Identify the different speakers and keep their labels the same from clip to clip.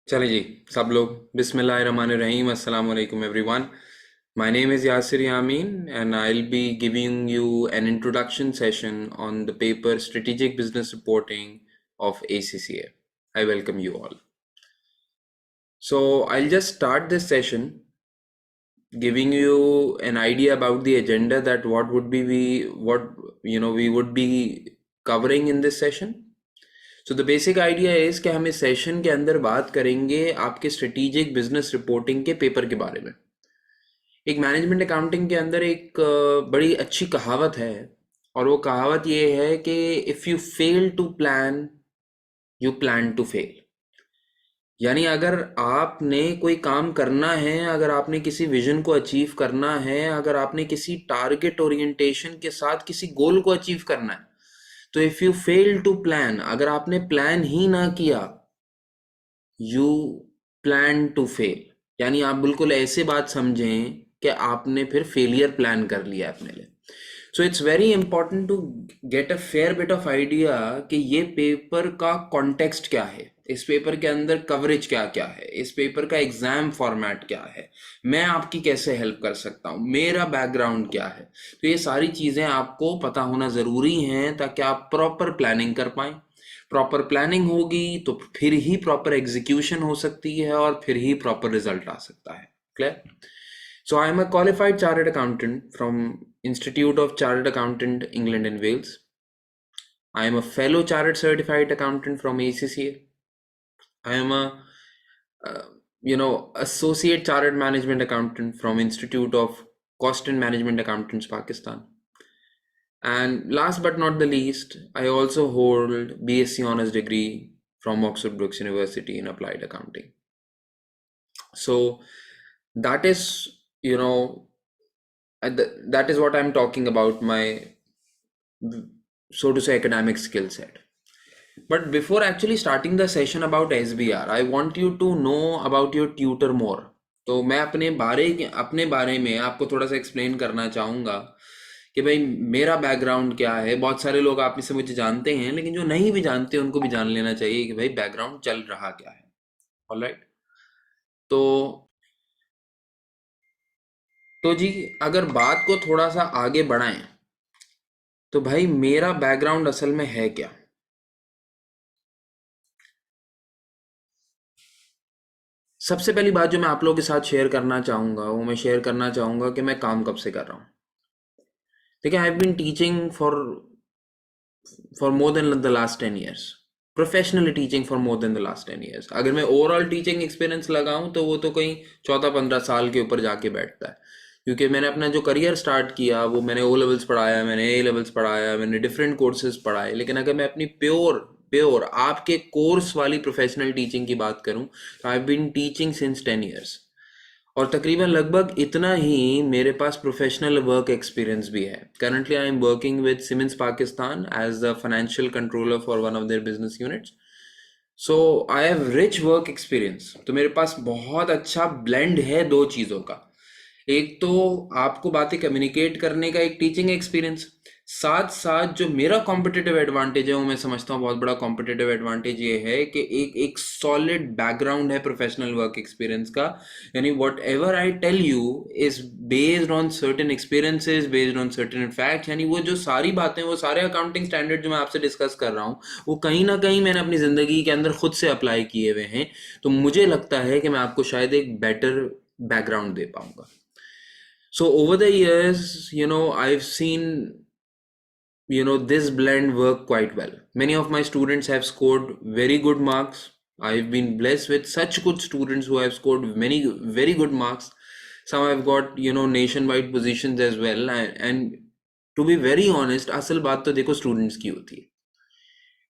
Speaker 1: चले जी। सब लोग बिस्मिल्लाहिर्रहमानिर्रहीम। अस्सलाम वालेकुम everyone. My name is Yasir Yamin and I'll be giving you an introduction session on the paper Strategic Business Reporting of ACCA. I welcome you all. So I'll just start this session giving you an idea about the agenda, that what would be we would be covering in this session. So the basic idea is कि हम इस session के अंदर बात करेंगे आपके strategic business reporting के paper के बारे में। एक मैनेजमेंट अकाउंटिंग के अंदर एक बड़ी अच्छी कहावत है, और वो कहावत ये है कि if you fail to plan you plan to fail. यानी अगर आपने कोई काम करना है, अगर आपने किसी विजन को अचीव करना है, अगर आपने किसी टारगेट ओरिएंटेशन के साथ किसी गोल को अचीव करना है, तो if you fail to plan, अगर आपने प्लान ही ना किया, यू प्लान टू फेल। यानी आप बिल्कुल ऐसे बात समझें कि आपने फिर फेलियर प्लान कर लिया अपने लिए। So it's very important to get a fair bit of idea कि ये पेपर का कॉन्टेक्स्ट क्या है, इस पेपर के अंदर कवरेज क्या क्या है, इस पेपर का एग्जाम फॉर्मेट क्या है, मैं आपकी कैसे हेल्प कर सकता हूँ, मेरा बैकग्राउंड क्या है। तो ये सारी चीज़ें आपको पता होना ज़रूरी हैं ताकि आप प्रॉपर प्लानिंग कर पाएँ। प्रॉपर प्लानिंग होगी तो फिर ही प्रॉपर एग्जीक्यूशन हो सकती है और फिर ही प्रॉपर रिजल्ट आ सकता है। Clear? So I am a qualified chartered accountant from institute of chartered accountant England and Wales. I am a fellow chartered certified accountant from ACCA. I am a associate chartered management accountant from Institute of Cost and Management Accountants, Pakistan. And last but not the least, I also hold BSc honors degree from Oxford Brookes University in Applied Accounting. So that is, that is what I'm talking about, my, so to say, academic skill set. But before actually starting the session about SBR, I want you to know about your tutor more. तो मैं अपने बारे में आपको थोड़ा सा explain करना चाहूँगा कि भाई मेरा बैकग्राउंड क्या है। बहुत सारे लोग आप में से मुझे जानते हैं, लेकिन जो नहीं भी जानते उनको भी जान लेना चाहिए कि भाई बैकग्राउंड चल रहा क्या है। ऑलराइट। तो जी, अगर बात को थोड़ा सा आगे बढ़ाएं तो भाई मेरा बैकग्राउंड असल में है क्या। सबसे पहली बात जो मैं आप लोगों के साथ शेयर करना चाहूँगा, वो मैं शेयर करना चाहूँगा कि मैं काम कब से कर रहा हूँ। देखिए, I have been teaching for more than the last 10 years, professionally teaching for more than the last 10 years. अगर मैं ओवरऑल टीचिंग एक्सपीरियंस लगाऊं तो वो तो कहीं 14-15 साल के ऊपर जाके बैठता है, क्योंकि मैंने अपना जो करियर स्टार्ट किया वो मैंने ओ लेवल्स पढ़ाया, मैंने ए लेवल्स पढ़ाया, मैंने डिफरेंट कोर्सेज पढ़ाए। लेकिन अगर मैं अपनी प्योर प्योर आपके कोर्स वाली प्रोफेशनल टीचिंग की बात करूं तो I have been teaching since 10 years. और तकरीबन लगभग इतना ही मेरे पास प्रोफेशनल वर्क एक्सपीरियंस भी है। Currently I am working with Siemens Pakistan as the financial controller for one of their business units. So I have rich work experience. तो मेरे पास बहुत अच्छा ब्लेंड है दो चीज़ों का। एक तो आपको बातें कम्युनिकेट करने का एक टीचिंग एक्सपीरियंस, साथ साथ जो मेरा कॉम्पिटिटिव एडवांटेज है वो मैं समझता हूँ बहुत बड़ा कॉम्पिटिटिव एडवांटेज ये है कि एक सॉलिड बैकग्राउंड है प्रोफेशनल वर्क एक्सपीरियंस का। यानी whatever I tell you is based on certain experiences, based on certain facts. यानी वो जो सारी बातें, वो सारे अकाउंटिंग स्टैंडर्ड जो मैं आपसे डिस्कस कर रहा हूँ, वो कहीं ना कहीं मैंने अपनी ज़िंदगी के अंदर खुद से अप्लाई किए हुए हैं। तो मुझे लगता है कि मैं आपको शायद एक बेटर बैकग्राउंड दे पाऊंगा। So over the years, I've seen, this blend work quite well. Many of my students have scored very good marks. I've been blessed with such good students who have scored many very good marks. Some have got, nationwide positions as well. And to be very honest, असल बात तो देखो students की होती है।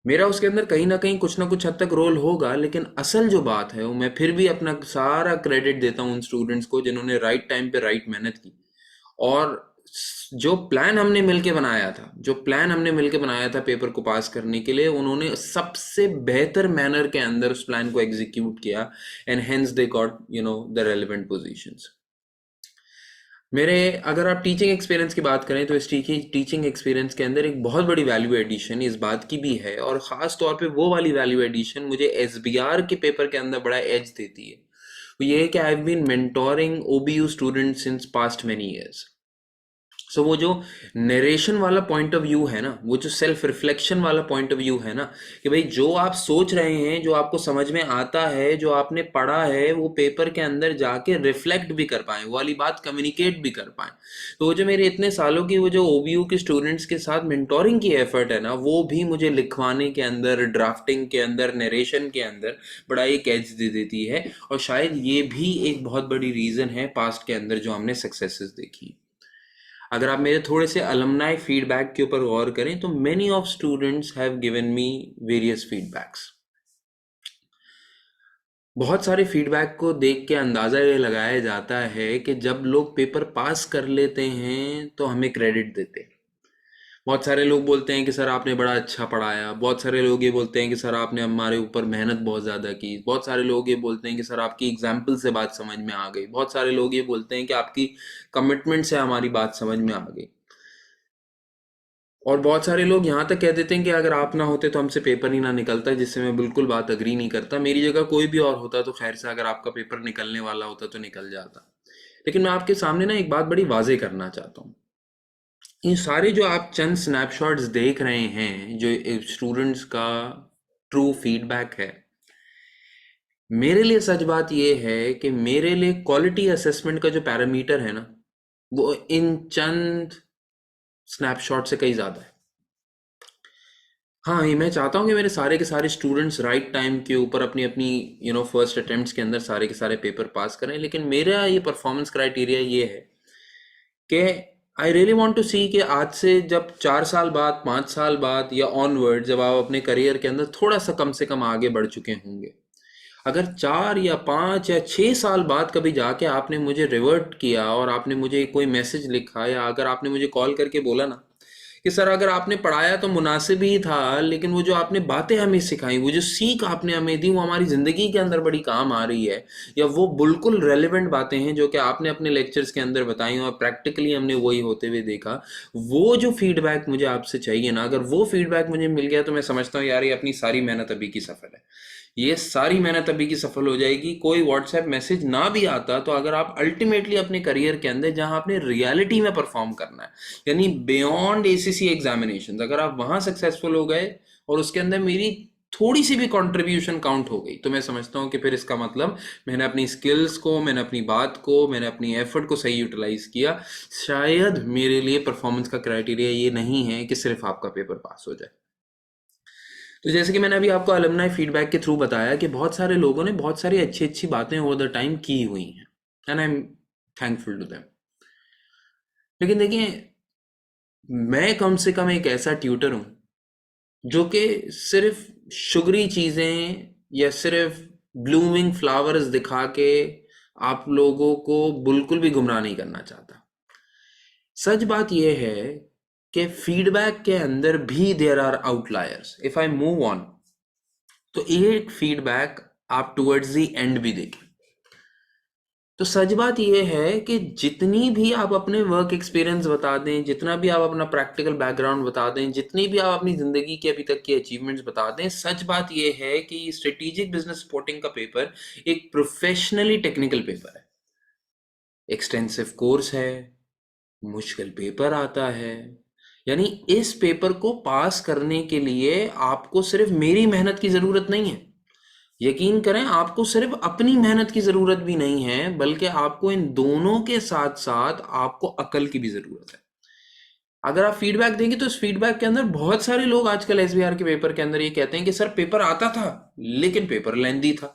Speaker 1: मेरा उसके अंदर कहीं ना कहीं कुछ ना कुछ हद तक रोल होगा, लेकिन असल जो बात है वो मैं फिर भी अपना सारा क्रेडिट देता हूँ उन स्टूडेंट्स को जिन्होंने राइट टाइम पे राइट मेहनत की। और जो प्लान हमने मिलके बनाया था पेपर को पास करने के लिए, उन्होंने सबसे बेहतर मैनर के अंदर उस प्लान को एग्जीक्यूट किया, and hence they got the relevant positions. मेरे अगर आप टीचिंग एक्सपीरियंस की बात करें तो इस टीचिंग एक्सपीरियंस के अंदर एक बहुत बड़ी वैल्यू एडिशन इस बात की भी है, और ख़ास तौर पे वो वाली वैल्यू एडिशन मुझे एसबीआर के पेपर के अंदर बड़ा एज देती है। वो ये है कि I have been mentoring OBU students since past many years. So वो जो नरेशन वाला पॉइंट ऑफ व्यू है ना, वो जो सेल्फ रिफ्लेक्शन वाला पॉइंट ऑफ व्यू है ना, कि भाई जो आप सोच रहे हैं, जो आपको समझ में आता है, जो आपने पढ़ा है, वो पेपर के अंदर जाके रिफ्लेक्ट भी कर पाए, वो वाली बात कम्युनिकेट भी कर पाए। तो वो जो मेरे इतने सालों की वो जो ओबीयू के स्टूडेंट्स के साथ मेंटोरिंग की एफर्ट है ना, वो भी मुझे लिखवाने के अंदर, ड्राफ्टिंग के अंदर, नरेशन के अंदर बड़ा एक एज दे देती है। और शायद ये भी एक बहुत बड़ी रीज़न है पास्ट के अंदर जो हमने सक्सेसेस देखी। अगर आप मेरे थोड़े से अलमनाई फीडबैक के ऊपर गौर करें तो many of students have given me various feedbacks. बहुत सारे फीडबैक को देख के अंदाज़ा ये लगाया जाता है कि जब लोग पेपर पास कर लेते हैं तो हमें क्रेडिट देते हैं। बहुत सारे लोग बोलते हैं कि सर आपने बड़ा अच्छा पढ़ाया, बहुत सारे लोग ये बोलते हैं कि सर आपने हमारे ऊपर मेहनत बहुत ज़्यादा की, बहुत सारे लोग ये बोलते हैं कि सर आपकी एग्जाम्पल से बात समझ में आ गई, बहुत सारे लोग ये बोलते हैं कि आपकी कमिटमेंट से हमारी बात समझ में आ गई। और बहुत सारे लोग यहाँ तक कह देते हैं कि अगर आप ना होते तो हमसे पेपर ही ना निकलता, जिससे मैं बिल्कुल बात अग्री नहीं करता। मेरी जगह कोई भी और होता तो खैर से अगर आपका पेपर निकलने वाला होता तो निकल जाता। लेकिन मैं आपके सामने ना एक बात बड़ी वाजे करना चाहता हूँ। ये सारे जो आप चंद स्नैपशॉट्स देख रहे हैं जो स्टूडेंट्स का ट्रू फीडबैक है, मेरे लिए सच बात ये है कि मेरे लिए क्वालिटी असेसमेंट का जो पैरामीटर है ना, वो इन चंद स्नैपशॉट से कहीं ज़्यादा है। हाँ, ये मैं चाहता हूँ कि मेरे सारे के सारे स्टूडेंट्स राइट टाइम के ऊपर अपनी अपनी फर्स्ट अटेम्प्ट्स के अंदर सारे के सारे पेपर पास करें, लेकिन मेरा ये परफॉर्मेंस क्राइटेरिया ये है कि आई रियली वांट टू सी कि आज से जब 4 साल बाद, 5 साल बाद या ऑनवर्ड, जब आप अपने करियर के अंदर थोड़ा सा कम से कम आगे बढ़ चुके होंगे, अगर 4 या 5 या 6 साल बाद कभी जाके आपने मुझे रिवर्ट किया और आपने मुझे कोई मैसेज लिखा, या अगर आपने मुझे कॉल करके बोला ना कि सर अगर आपने पढ़ाया तो मुनासिब ही था, लेकिन वो जो आपने बातें हमें सिखाई, वो जो सीख आपने हमें दी, वो हमारी ज़िंदगी के अंदर बड़ी काम आ रही है, या वो बिल्कुल रेलेवेंट बातें हैं जो कि आपने अपने लेक्चर्स के अंदर बताई और प्रैक्टिकली हमने वही होते हुए देखा, वो जो फीडबैक मुझे आपसे चाहिए ना, अगर वो फीडबैक मुझे मिल गया तो मैं समझता हूँ यार ये अपनी सारी मेहनत अभी की सफल है। ये सारी मेहनत अभी की सफल हो जाएगी। कोई व्हाट्सएप मैसेज ना भी आता तो अगर आप अल्टीमेटली अपने करियर के अंदर जहां आपने रियलिटी में परफॉर्म करना है, यानी बियॉन्ड एसीसी एग्जामिनेशन, अगर आप वहां सक्सेसफुल हो गए और उसके अंदर मेरी थोड़ी सी भी कंट्रीब्यूशन काउंट हो गई, तो मैं समझता हूँ कि फिर इसका मतलब मैंने अपनी स्किल्स को, मैंने अपनी बात को, मैंने अपनी एफर्ट को सही यूटिलाइज किया। शायद मेरे लिए परफॉर्मेंस का क्राइटेरिया ये नहीं है कि सिर्फ आपका पेपर पास हो जाए। तो जैसे कि मैंने अभी आपको अलमनाई फीडबैक के थ्रू बताया कि बहुत सारे लोगों ने बहुत सारी अच्छी अच्छी बातें ओवर द टाइम की हुई हैं, and I am thankful to them. लेकिन देखिए, मैं कम से कम एक ऐसा ट्यूटर हूँ जो कि सिर्फ शुगरी चीज़ें या सिर्फ ब्लूमिंग फ्लावर्स दिखा के आप लोगों को बिल्कुल भी गुमराह नहीं करना चाहता। सच बात यह है कि फीडबैक के अंदर भी there are outliers. If I move on, तो एक फीडबैक आप टुवर्ड्स द एंड भी देखें, तो सच बात यह है कि जितनी भी आप अपने वर्क एक्सपीरियंस बता दें, जितना भी आप अपना प्रैक्टिकल बैकग्राउंड बता दें, जितनी भी आप अपनी ज़िंदगी की अभी तक की अचीवमेंट्स बता दें, सच बात यह है कि स्ट्रेटेजिक बिजनेस रिपोर्टिंग का पेपर एक प्रोफेशनली टेक्निकल पेपर है। एक्सटेंसिव कोर्स है, मुश्किल पेपर आता है, यानी इस पेपर को पास करने के लिए आपको सिर्फ मेरी मेहनत की ज़रूरत नहीं है। यकीन करें, आपको सिर्फ अपनी मेहनत की ज़रूरत भी नहीं है, बल्कि आपको इन दोनों के साथ साथ आपको अकल की भी ज़रूरत है। अगर आप फीडबैक देंगे तो इस फीडबैक के अंदर बहुत सारे लोग आजकल एसबीआर के पेपर के अंदर ये कहते हैं कि सर पेपर आता था लेकिन पेपर लेंदी था,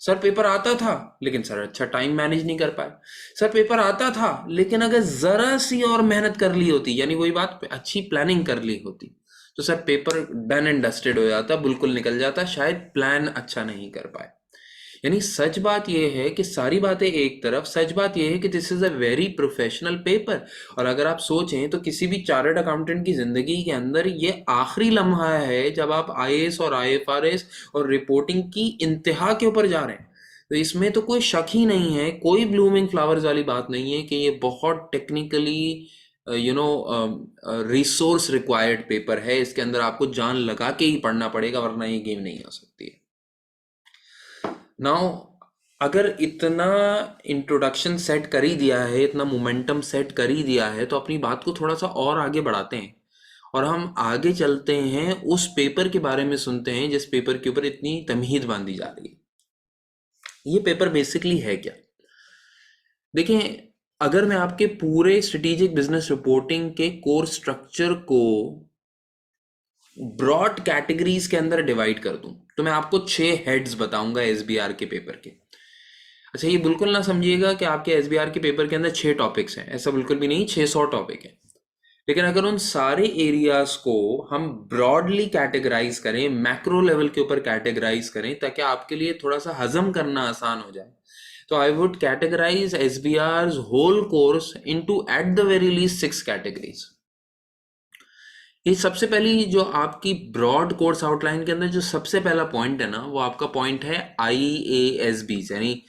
Speaker 1: सर पेपर आता था लेकिन सर अच्छा टाइम मैनेज नहीं कर पाए, सर पेपर आता था लेकिन अगर जरा सी और मेहनत कर ली होती, यानी वही बात, अच्छी प्लानिंग कर ली होती, तो sir paper done and dusted हो जाता, बिल्कुल निकल जाता, शायद प्लान अच्छा नहीं कर पाए। यानी सच बात यह है कि सारी बातें एक तरफ, सच बात यह है कि this is a very professional paper. और अगर आप सोचें तो किसी भी चार्टर्ड अकाउंटेंट की जिंदगी के अंदर ये आखिरी लम्हा है जब आप आईएएस और आईएफआरएस और रिपोर्टिंग की इंतहा के ऊपर जा रहे हैं। तो इसमें तो कोई शक ही नहीं है, कोई ब्लूमिंग फ्लावर्स वाली बात नहीं है कि ये बहुत टेक्निकली रिसोर्स रिक्वायर्ड पेपर है। इसके अंदर आपको जान लगा के ही पढ़ना पड़ेगा, वरना ये गेम नहीं हो सकती है। नाउ अगर इतना इंट्रोडक्शन सेट कर ही दिया है, इतना मोमेंटम सेट कर ही दिया है, तो अपनी बात को थोड़ा सा और आगे बढ़ाते हैं और हम आगे चलते हैं, उस पेपर के बारे में सुनते हैं जिस पेपर के ऊपर इतनी तमहीद बांधी जा रही है। ये पेपर बेसिकली है क्या? देखें, अगर मैं आपके पूरे स्ट्रेटेजिक बिजनेस रिपोर्टिंग के कोर स्ट्रक्चर को ब्रॉड कैटेगरीज के अंदर डिवाइड कर दूं, तो मैं आपको 6 हेड्स बताऊंगा एसबीआर के पेपर के। अच्छा, ये बिल्कुल ना समझिएगा कि आपके एसबीआर के पेपर के अंदर 6 टॉपिक्स हैं, ऐसा बिल्कुल भी नहीं, 600 टॉपिक है। लेकिन अगर उन सारे एरियाज को हम ब्रॉडली कैटेगराइज करें, मैक्रो लेवल के ऊपर कैटेगराइज करें, ताकि आपके लिए थोड़ा सा हजम करना आसान हो जाए, तो I would categorise SBR's whole course into at the very least 6 categories. ये सबसे पहली जो आपकी ब्रॉड कोर्स आउटलाइन के अंदर जो सबसे पहला पॉइंट है ना, वो आपका पॉइंट है IASB, यानी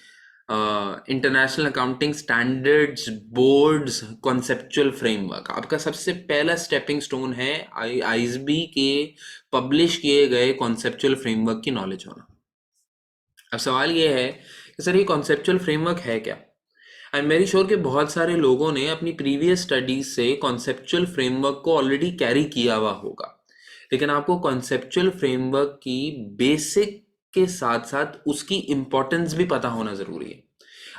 Speaker 1: international accounting standards boards conceptual framework. आपका सबसे पहला स्टेपिंग स्टोन है IASB के पब्लिश किए गए कॉन्सेप्चुअल फ्रेमवर्क की नॉलेज होना। अब सवाल ये है कि सर ये कॉन्सेप्चुअल फ्रेमवर्क है क्या? आई एम वेरी श्योर कि बहुत सारे लोगों ने अपनी प्रीवियस स्टडीज से कॉन्सेप्चुअल फ्रेमवर्क को ऑलरेडी कैरी किया हुआ होगा, लेकिन आपको कॉन्सेप्चुअल फ्रेमवर्क की बेसिक के साथ साथ उसकी इंपॉर्टेंस भी पता होना जरूरी है।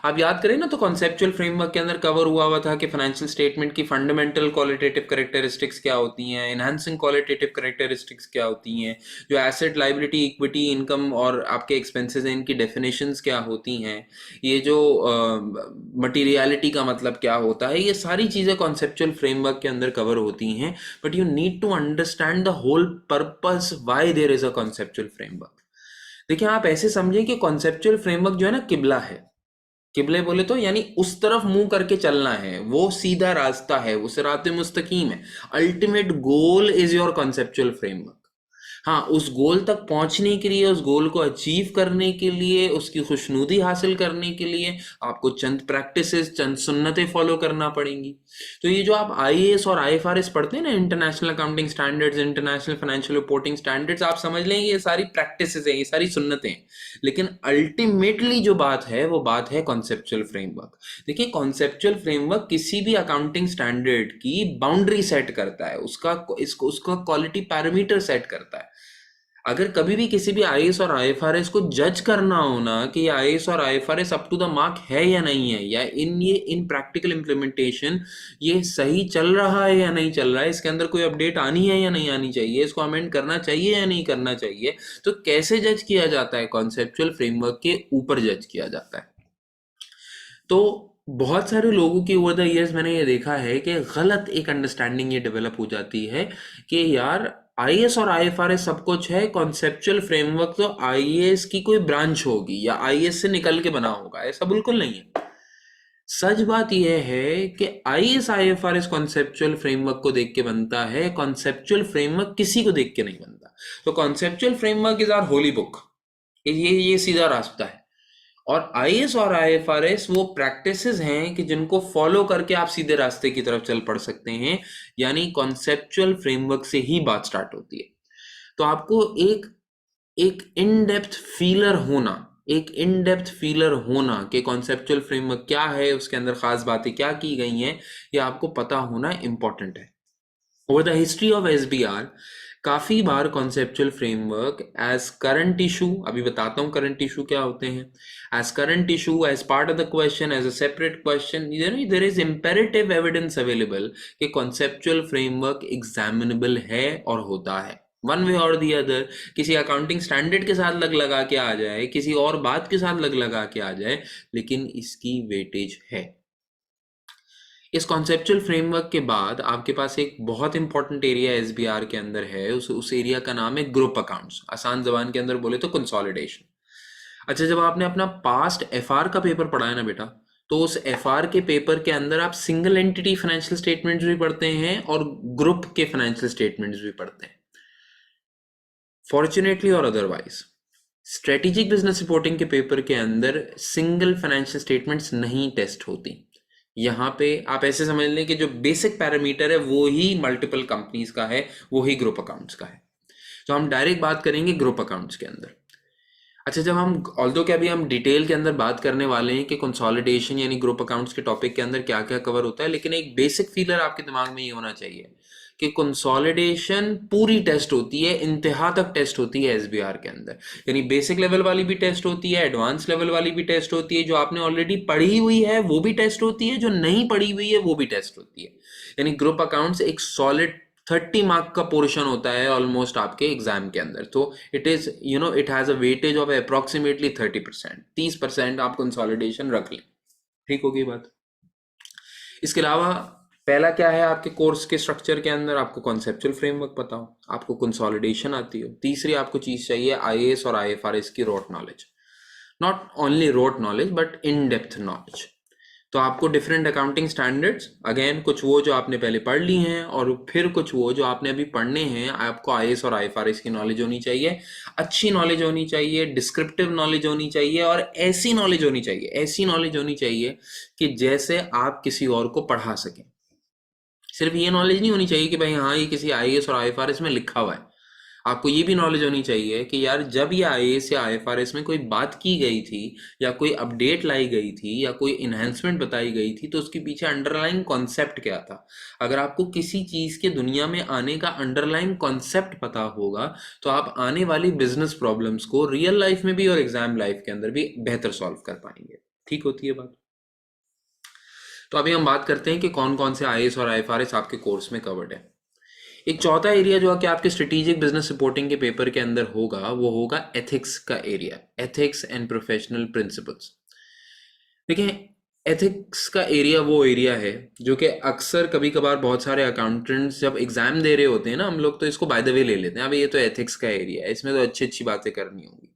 Speaker 1: आप याद करें ना, तो कॉन्सेप्चुअल फ्रेमवर्क के अंदर कवर हुआ था कि फाइनेंशियल स्टेटमेंट की फंडामेंटल क्वालिटेटिव कैरेक्टरिस्टिक्स क्या होती हैं, एनहांसिंग क्वालिटेटिव कैरेक्टरिस्टिक्स क्या होती हैं, जो एसेट लाइबिलिटी इक्विटी इनकम और आपके एक्सपेंसेस हैं इनकी डेफिनेशंस क्या होती हैं, ये जो मटीरियलिटी का मतलब क्या होता है, ये सारी चीज़ें कॉन्सेप्चुअल फ्रेमवर्क के अंदर कवर होती हैं। But you need to understand the whole purpose why there is a conceptual framework. देखिए, आप ऐसे समझें कि कॉन्सेप्चुअल फ्रेमवर्क जो है ना, किबला है। किबले बोले तो यानी उस तरफ मुंह करके चलना है, वो सीधा रास्ता है, वो सिरात मुस्तकीम है। Ultimate goal is your conceptual framework. हाँ, उस गोल तक पहुंचने के लिए, उस गोल को अचीव करने के लिए, उसकी खुशनुदी हासिल करने के लिए आपको चंद प्रैक्टिसेस, चंद सुन्नतें फॉलो करना पड़ेंगी। तो ये जो आप आईएएस और आईएफआरएस पढ़ते हैं ना, international accounting standards, international financial reporting standards, आप समझ लेंगे ये सारी प्रैक्टिसेस हैं, ये सारी सुन्नतें हैं। लेकिन अल्टीमेटली जो बात है वो बात है कॉन्सेप्चुअल फ्रेमवर्क। देखिए, कॉन्सेप्चुअल फ्रेमवर्क किसी भी अकाउंटिंग स्टैंडर्ड की बाउंड्री सेट करता है, उसका क्वालिटी पैरामीटर सेट करता है। अगर कभी भी किसी भी आईएएस और आईएफआरएस को जज करना हो ना कि ये आईएएस और IFRS up to the mark है या नहीं है, या इन प्रैक्टिकल इम्प्लीमेंटेशन ये सही चल रहा है या नहीं चल रहा है, इसके अंदर कोई अपडेट आनी है या नहीं आनी चाहिए, इसको अमेंड करना चाहिए या नहीं करना चाहिए, तो कैसे जज किया जाता है? कॉन्सेप्चुअल फ्रेमवर्क के ऊपर जज किया जाता है। तो बहुत सारे लोगों की ओवर द ईयर्स मैंने ये देखा है कि गलत एक अंडरस्टैंडिंग ये डेवलप हो जाती है कि यार आईएएस और आईएफआरएस सब कुछ है, कॉन्सेप्चुअल फ्रेमवर्क तो आईएएस की कोई ब्रांच होगी या आईएएस से निकल के बना होगा। ऐसा बिल्कुल नहीं है। सच बात यह है कि आईएएस आईएफआरएस कॉन्सेप्चुअल फ्रेमवर्क को देख के बनता है, कॉन्सेप्चुअल फ्रेमवर्क किसी को देख के नहीं बनता। तो conceptual framework is our holy book, ये सीधा रास्ता है। और आईएएस और आईएफआरएस वो प्रैक्टिसेस हैं कि जिनको फॉलो करके आप सीधे रास्ते की तरफ चल पड़ सकते हैं, यानी कॉन्सेप्चुअल फ्रेमवर्क से ही बात स्टार्ट होती है। तो आपको एक एक इन डेप्थ फीलर होना, एक इन डेप्थ फीलर होना कि कॉन्सेप्चुअल फ्रेमवर्क क्या है, उसके अंदर खास बातें क्या की गई हैं, ये आपको पता होना इंपॉर्टेंट है। Over the history of SBR काफी बार conceptual framework as current issue, अभी बताता हूँ करंट इशू क्या होते हैं, as current issue, as part of the question, as a separate question, there is imperative evidence available कि कॉन्सेप्चुअल फ्रेमवर्क एग्जामिनेबल है और होता है वन वे और दी अदर। किसी अकाउंटिंग स्टैंडर्ड के साथ लग लगा के आ जाए, किसी और बात के साथ लग लगा के आ जाए, लेकिन इसकी वेटेज है। इस कॉन्सेप्चुअल फ्रेमवर्क के बाद आपके पास एक बहुत इंपॉर्टेंट एरिया एसबीआर के अंदर है, उस एरिया का नाम है ग्रुप अकाउंट्स, आसान जबान के अंदर बोले तो कंसोलिडेशन। अच्छा, जब आपने अपना पास्ट एफआर का पेपर पढ़ा है ना बेटा, तो उस एफआर के पेपर के अंदर आप सिंगल एंटिटी फाइनेंशियल स्टेटमेंट्स भी पढ़ते हैं और ग्रुप के फाइनेंशियल स्टेटमेंट्स भी पढ़ते हैं, फॉर्चुनेटली और अदरवाइज। स्ट्रेटेजिक बिजनेस रिपोर्टिंग के पेपर के अंदर सिंगल फाइनेंशियल स्टेटमेंट्स नहीं टेस्ट होती। यहाँ पे आप ऐसे समझ लें कि जो बेसिक पैरामीटर है वो ही मल्टीपल कंपनीज का है, वो ही ग्रुप अकाउंट्स का है। तो हम डायरेक्ट बात करेंगे ग्रुप अकाउंट्स के अंदर। अच्छा, जब हम ऑल्दो के अभी हम डिटेल के अंदर बात करने वाले हैं कि कंसोलिडेशन यानी ग्रुप अकाउंट्स के टॉपिक के अंदर क्या क्या कवर होता है, लेकिन एक बेसिक फीलर आपके दिमाग में ये होना चाहिए कि कंसोलिडेशन पूरी टेस्ट होती है, इंतहा तक टेस्ट होती है एसबीआर के अंदर। यानी बेसिक लेवल वाली भी टेस्ट होती है, एडवांस लेवल वाली भी टेस्ट होती है, जो आपने ऑलरेडी पढ़ी हुई है वो भी टेस्ट होती है, जो नहीं पढ़ी हुई है वो भी टेस्ट होती है। यानी ग्रुप अकाउंट्स एक सॉलिड 30 मार्क का पोर्शन होता है ऑलमोस्ट आपके एग्जाम के अंदर। तो it is it has a weightage of approximately 30%, 30% आप कंसोलिडेशन रख लें। ठीक होगी बात। इसके अलावा पहला क्या है आपके कोर्स के स्ट्रक्चर के अंदर, आपको कॉन्सेप्चुअल फ्रेमवर्क पता हो, आपको कंसोलिडेशन आती हो। तीसरी आपको चीज चाहिए आईएएस और आईएफआरएस की rote knowledge, not only rote knowledge but in depth knowledge. तो आपको डिफरेंट अकाउंटिंग स्टैंडर्ड्स, अगेन कुछ वो जो आपने पहले पढ़ ली हैं और फिर कुछ वो जो आपने अभी पढ़ने हैं, आपको आईएएस और आईएफआरएस की नॉलेज होनी चाहिए, अच्छी नॉलेज होनी चाहिए, डिस्क्रिप्टिव नॉलेज होनी चाहिए, और ऐसी नॉलेज होनी चाहिए, ऐसी नॉलेज होनी चाहिए कि जैसे आप किसी और को पढ़ा सकें। सिर्फ ये नॉलेज नहीं होनी चाहिए कि भाई हाँ ये किसी आईएएस और आईएफआरएस में लिखा हुआ है। आपको ये भी नॉलेज होनी चाहिए कि यार जब ये आईएएस या आईएफआरएस में कोई बात की गई थी या कोई अपडेट लाई गई थी या कोई इन्हेंसमेंट बताई गई थी तो उसके पीछे अंडरलाइन कॉन्सेप्ट क्या था। अगर आपको किसी चीज के दुनिया में आने का अंडरलाइन कॉन्सेप्ट पता होगा तो आप आने वाली बिजनेस प्रॉब्लम्स को रियल लाइफ में भी और एग्जाम लाइफ के अंदर भी बेहतर सॉल्व कर पाएंगे। ठीक होती है बात। तो अभी हम बात करते हैं कि कौन कौन से आईएएस और आईएफआरएस आपके कोर्स में कवर्ड है। एक चौथा एरिया जो कि आपके स्ट्रेटेजिक बिजनेस रिपोर्टिंग के पेपर के अंदर होगा वो होगा एथिक्स का area, ethics and professional principles. देखिए, एथिक्स का एरिया वो एरिया है जो कि अक्सर कभी कभार बहुत सारे अकाउंटेंट्स जब एग्जाम दे रहे होते हैं ना, हम लोग तो इसको बाय द वे ले लेते हैं, अब ये तो एथिक्स का एरिया है, इसमें तो अच्छी अच्छी बातें करनी होंगी।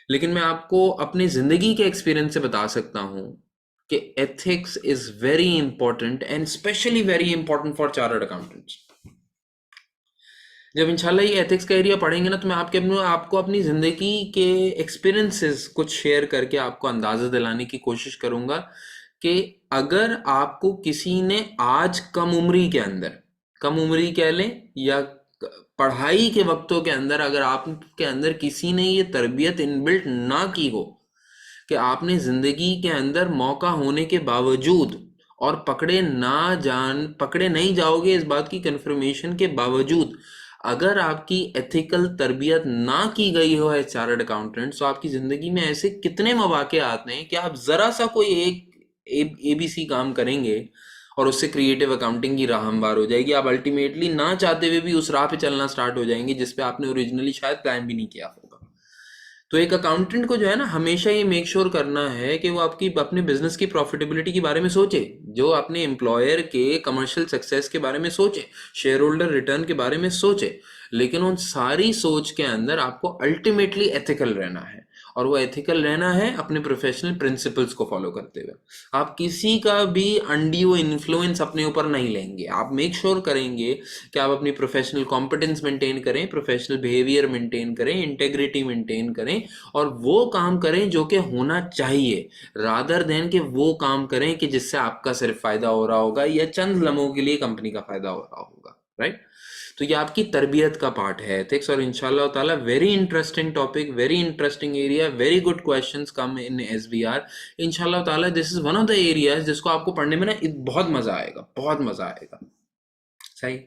Speaker 1: लेकिन मैं आपको अपनी जिंदगी के एक्सपीरियंस से बता सकता हूँ कि ethics is very important and specially very important for chartered accountants. जब इंशाल्लाह ये एथिक्स का एरिया पढ़ेंगे ना तो मैं आपको अपनी ज़िंदगी के एक्सपीरियंसेस कुछ शेयर करके आपको अंदाज़ा दिलाने की कोशिश करूँगा कि अगर आपको किसी ने आज कम उम्री के अंदर, कम उम्री कह लें या पढ़ाई के वक्तों के अंदर, अगर आपके अंदर किसी ने ये तरबियत इनबिल्ट ना की हो कि आपने ज़िंदगी के अंदर मौका होने के बावजूद और पकड़े नहीं जाओगे इस बात की कंफर्मेशन के बावजूद, अगर आपकी एथिकल तरबियत ना की गई हो एज चार्टर्ड अकाउंटेंट, तो आपकी जिंदगी में ऐसे कितने मौके आते हैं कि आप जरा सा कोई एक एबीसी काम करेंगे और उससे क्रिएटिव अकाउंटिंग की राह हमवार हो जाएगी। आप अल्टीमेटली ना चाहते हुए भी उस राह पे चलना स्टार्ट हो जाएंगे जिसपे आपने ओरिजिनली शायद प्लान भी नहीं किया होगा। तो एक अकाउंटेंट को जो है ना हमेशा ये मेक श्योर करना है कि वो आपकी अपने बिजनेस की प्रॉफिटेबिलिटी के बारे में सोचे, जो अपने एम्प्लॉयर के कमर्शियल सक्सेस के बारे में सोचे, शेयर होल्डर रिटर्न के बारे में सोचे, लेकिन उन सारी सोच के अंदर आपको अल्टीमेटली एथिकल रहना है। और वो एथिकल रहना है अपने प्रोफेशनल प्रिंसिपल्स को फॉलो करते हुए। आप किसी का भी अनड्यू इन्फ्लुएंस अपने ऊपर नहीं लेंगे। आप मेक श्योर करेंगे कि आप अपनी प्रोफेशनल कॉम्पिटेंस मेंटेन करें, प्रोफेशनल बिहेवियर मेंटेन करें, इंटेग्रिटी मेंटेन करें और वो काम करें जो कि होना चाहिए, रादर देन कि वो काम करें कि जिससे आपका सिर्फ फायदा हो रहा होगा या चंद लम्हों के लिए कंपनी का फायदा हो रहा होगा। राइट। तो ये आपकी तरबियत का पार्ट है एथिक्स, और इंशाल्लाह ताला very interesting topic, very interesting area, very good questions come in SBR. इंशाल्लाह ताला this is one of the areas जिसको आपको पढ़ने में ना बहुत मजा आएगा, बहुत मजा आएगा। सही।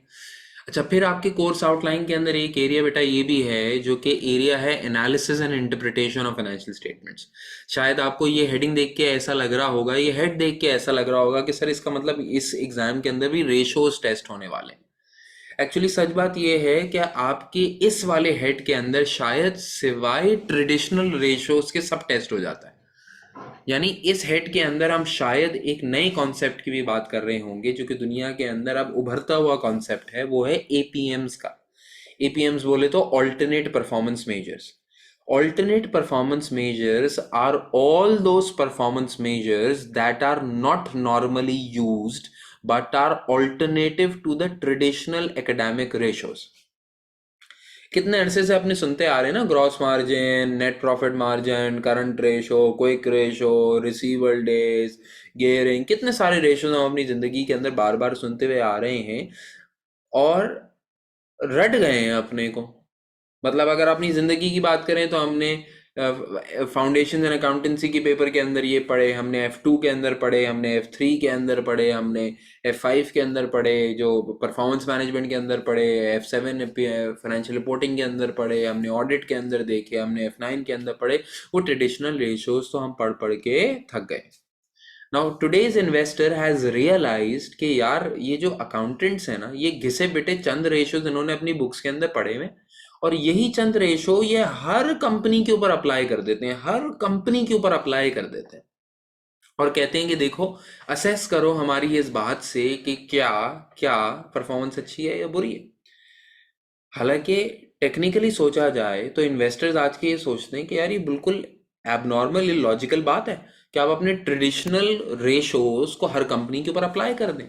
Speaker 1: अच्छा, फिर आपके कोर्स आउटलाइन के अंदर एक एरिया बेटा ये भी है जो कि एरिया है analysis and interpretation of financial statements. शायद आपको ये हेडिंग देख के ऐसा लग रहा होगा, ये हेड देख के ऐसा लग रहा होगा कि सर इसका मतलब इस एग्जाम के अंदर भी रेशोज टेस्ट होने वाले हैं। एक्चुअली सच बात यह है कि आपके इस वाले हेड के अंदर शायद सिवाय ट्रेडिशनल रेशोज के सब टेस्ट हो जाता है। यानी इस हेड के अंदर हम शायद एक नए कॉन्सेप्ट की भी बात कर रहे होंगे जो कि दुनिया के अंदर अब उभरता हुआ कॉन्सेप्ट है, वो है एपीएम्स का। एपीएम्स बोले तो alternate performance measures. Alternate performance measures are all those performance measures that are not normally used but are alternative to the traditional academic ratios. कितने अरसे से अपने सुनते आ रहे हैं ना, gross margin, net profit margin, current ratio, quick ratio, receivable days, gearing, कितने सारे रेशोज हम अपनी जिंदगी के अंदर बार बार सुनते हुए आ रहे हैं और रट गए हैं अपने को। मतलब अगर अपनी ज़िंदगी की बात करें तो हमने फाउंडेशन इन अकाउंटेंसी के पेपर के अंदर ये पढ़े, हमने F2 के अंदर पढ़े, हमने F3 के अंदर पढ़े, हमने F5 के अंदर पढ़े, जो परफॉर्मेंस मैनेजमेंट के अंदर पढ़े, F7 फाइनेंशियल रिपोर्टिंग के अंदर पढ़े, हमने ऑडिट के अंदर देखे, हमने F9 के अंदर पढ़े। वो ट्रेडिशनल रेशियोज तो हम पढ़ पढ़ के थक गए। Now today's investor has realised कि यार ये जो अकाउंटेंट्स हैं ना, ये घिसे पिटे चंद रेशियोज इन्होंने अपनी बुक्स के अंदर पढ़े हुए, और यही चंद रेशो ये हर कंपनी के ऊपर अप्लाई कर देते हैं, हर कंपनी के ऊपर अप्लाई कर देते हैं और कहते हैं कि देखो, असेस करो हमारी इस बात से कि क्या क्या परफॉर्मेंस अच्छी है या बुरी है। हालांकि टेक्निकली सोचा जाए तो इन्वेस्टर्स आज के ये सोचते हैं कि यार ये बिल्कुल एबनॉर्मल इलॉजिकल बात है कि आप अपने ट्रेडिशनल रेशोज को हर कंपनी के ऊपर अप्लाई कर दें।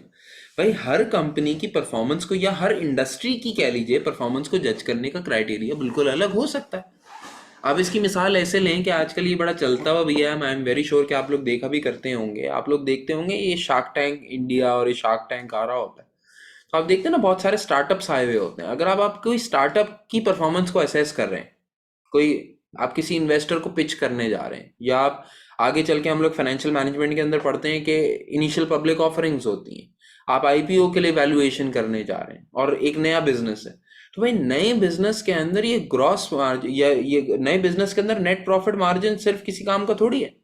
Speaker 1: भाई हर कंपनी की परफॉर्मेंस को या हर इंडस्ट्री की कह लीजिए परफॉर्मेंस को जज करने का क्राइटेरिया बिल्कुल अलग हो सकता है। अब इसकी मिसाल ऐसे लें कि आजकल ये बड़ा चलता हुआ भी है, आई एम वेरी श्योर कि आप लोग देखा भी करते होंगे, आप लोग देखते होंगे ये शार्क टैंक इंडिया और ये शार्क टैंक आ रहा होता है, तो आप देखते हैं ना बहुत सारे स्टार्टअप्स आए हुए होते हैं। अगर आप कोई स्टार्टअप की परफॉर्मेंस को असेस कर रहे हैं, कोई आप किसी इन्वेस्टर को पिच करने जा रहे हैं, या आप आगे चल के हम लोग फाइनेंशियल मैनेजमेंट के अंदर पढ़ते हैं कि इनिशियल पब्लिक ऑफरिंग्स होती हैं, आप आईपीओ के लिए वैल्यूएशन करने जा रहे हैं और एक नया बिजनेस है, तो भाई नए बिजनेस के अंदर ये ग्रॉस मार्जिन या ये नए बिजनेस के अंदर नेट प्रॉफिट मार्जिन सिर्फ किसी काम का थोड़ी है।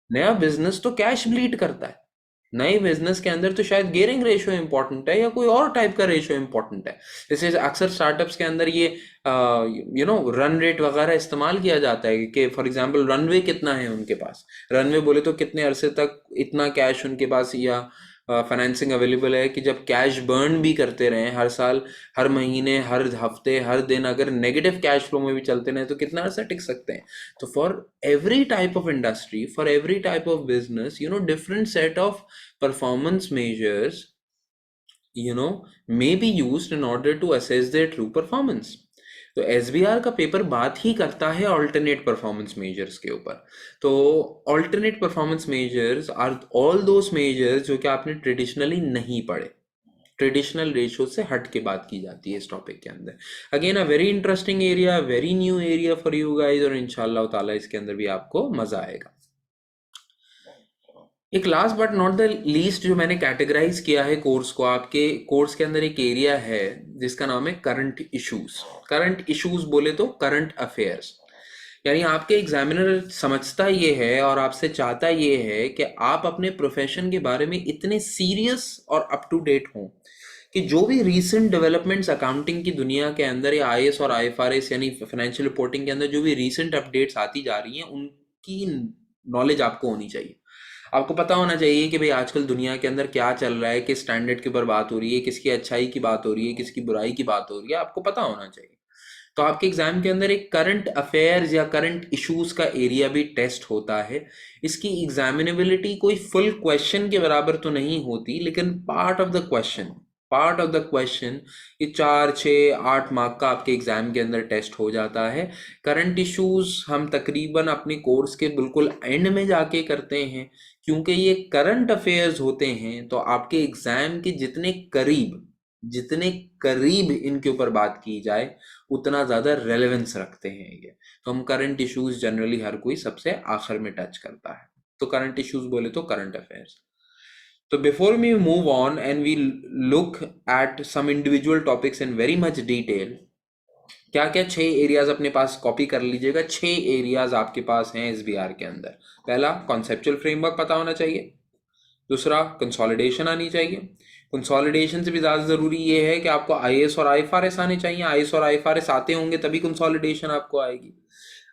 Speaker 1: नया बिजनेस तो कैश ब्लीड करता है। नए बिजनेस के अंदर तो शायद गियरिंग रेशियो इंपॉर्टेंट है या कोई और टाइप का रेशियो इंपॉर्टेंट है। जैसे अक्सर स्टार्टअप्स के अंदर ये रन रेट वगैरह इस्तेमाल किया जाता है कि फॉर एग्जांपल रनवे कितना है उनके पास, रनवे बोले तो कितने अरसे तक इतना कैश उनके पास या फाइनेंसिंग अवेलेबल है कि जब कैश बर्न भी करते रहें हर साल, हर महीने, हर हफ्ते, हर दिन, अगर नेगेटिव कैश फ्लो में भी चलते रहें तो कितना अरसा टिक सकते हैं। तो for every type of industry, for every type of business, different set of performance measures, may be used in order to assess their true performance. तो SBR का पेपर बात ही करता है ऑल्टरनेट परफॉर्मेंस मेजर्स के ऊपर। तो alternate performance measures are all those measures जो कि आपने ट्रेडिशनली नहीं पढ़े, ट्रेडिशनल रेशियो से हट के बात की जाती है इस टॉपिक के अंदर। Again a very interesting area, very new area for you guys, और इंशाल्लाह ताला इसके अंदर भी आपको मजा आएगा। एक last but not the least जो मैंने कैटेगराइज किया है कोर्स को, आपके कोर्स के अंदर एक एरिया है जिसका नाम है करंट इश्यूज। करंट इश्यूज बोले तो करंट अफेयर्स, यानी आपके एग्जामिनर समझता ये है और आपसे चाहता ये है कि आप अपने प्रोफेशन के बारे में इतने सीरियस और अप टू डेट हों कि जो भी रीसेंट डेवलपमेंट्स अकाउंटिंग की दुनिया के अंदर या आईएएस और आईएफआरएस यानी फाइनेंशियल रिपोर्टिंग के अंदर जो भी रीसेंट अपडेट्स आती जा रही हैं उनकी नॉलेज आपको होनी चाहिए। आपको पता होना चाहिए कि भाई आजकल दुनिया के अंदर क्या चल रहा है, किस स्टैंडर्ड के ऊपर बात हो रही है, किसकी अच्छाई की बात हो रही है, किसकी बुराई की बात हो रही है, आपको पता होना चाहिए। तो आपके एग्जाम के अंदर एक करंट अफेयर्स या करंट इश्यूज का एरिया भी टेस्ट होता है। इसकी एग्जामिनेबिलिटी कोई फुल क्वेश्चन के बराबर तो नहीं होती, लेकिन part of the question, part of the question ये 4, 6, 8 मार्क का आपके एग्जाम के अंदर टेस्ट हो जाता है। करंट इश्यूज हम तकरीबन अपने कोर्स के बिल्कुल एंड में जाके करते हैं, क्योंकि ये करंट अफेयर्स होते हैं तो आपके एग्जाम के जितने करीब इनके ऊपर बात की जाए उतना ज़्यादा रेलेवेंस रखते हैं ये। तो हम करंट इश्यूज जनरली हर कोई सबसे आखिर में टच करता है। तो करंट इश्यूज बोले तो करंट अफेयर्स। तो before we move on and we look at some individual topics in very much detail, क्या क्या 6 एरियाज अपने पास कॉपी कर लीजिएगा। 6 एरियाज आपके पास हैं एसबीआर के अंदर। पहला, कॉन्सेप्चुअल फ्रेमवर्क पता होना चाहिए। दूसरा, कंसोलिडेशन आनी चाहिए। कंसोलिडेशन से भी ज़्यादा ज़रूरी ये है कि आपको आईएएस और आईएफआरएस आने चाहिए। आईएएस और आईएफआरएस आते होंगे तभी कंसोलिडेशन आपको आएगी।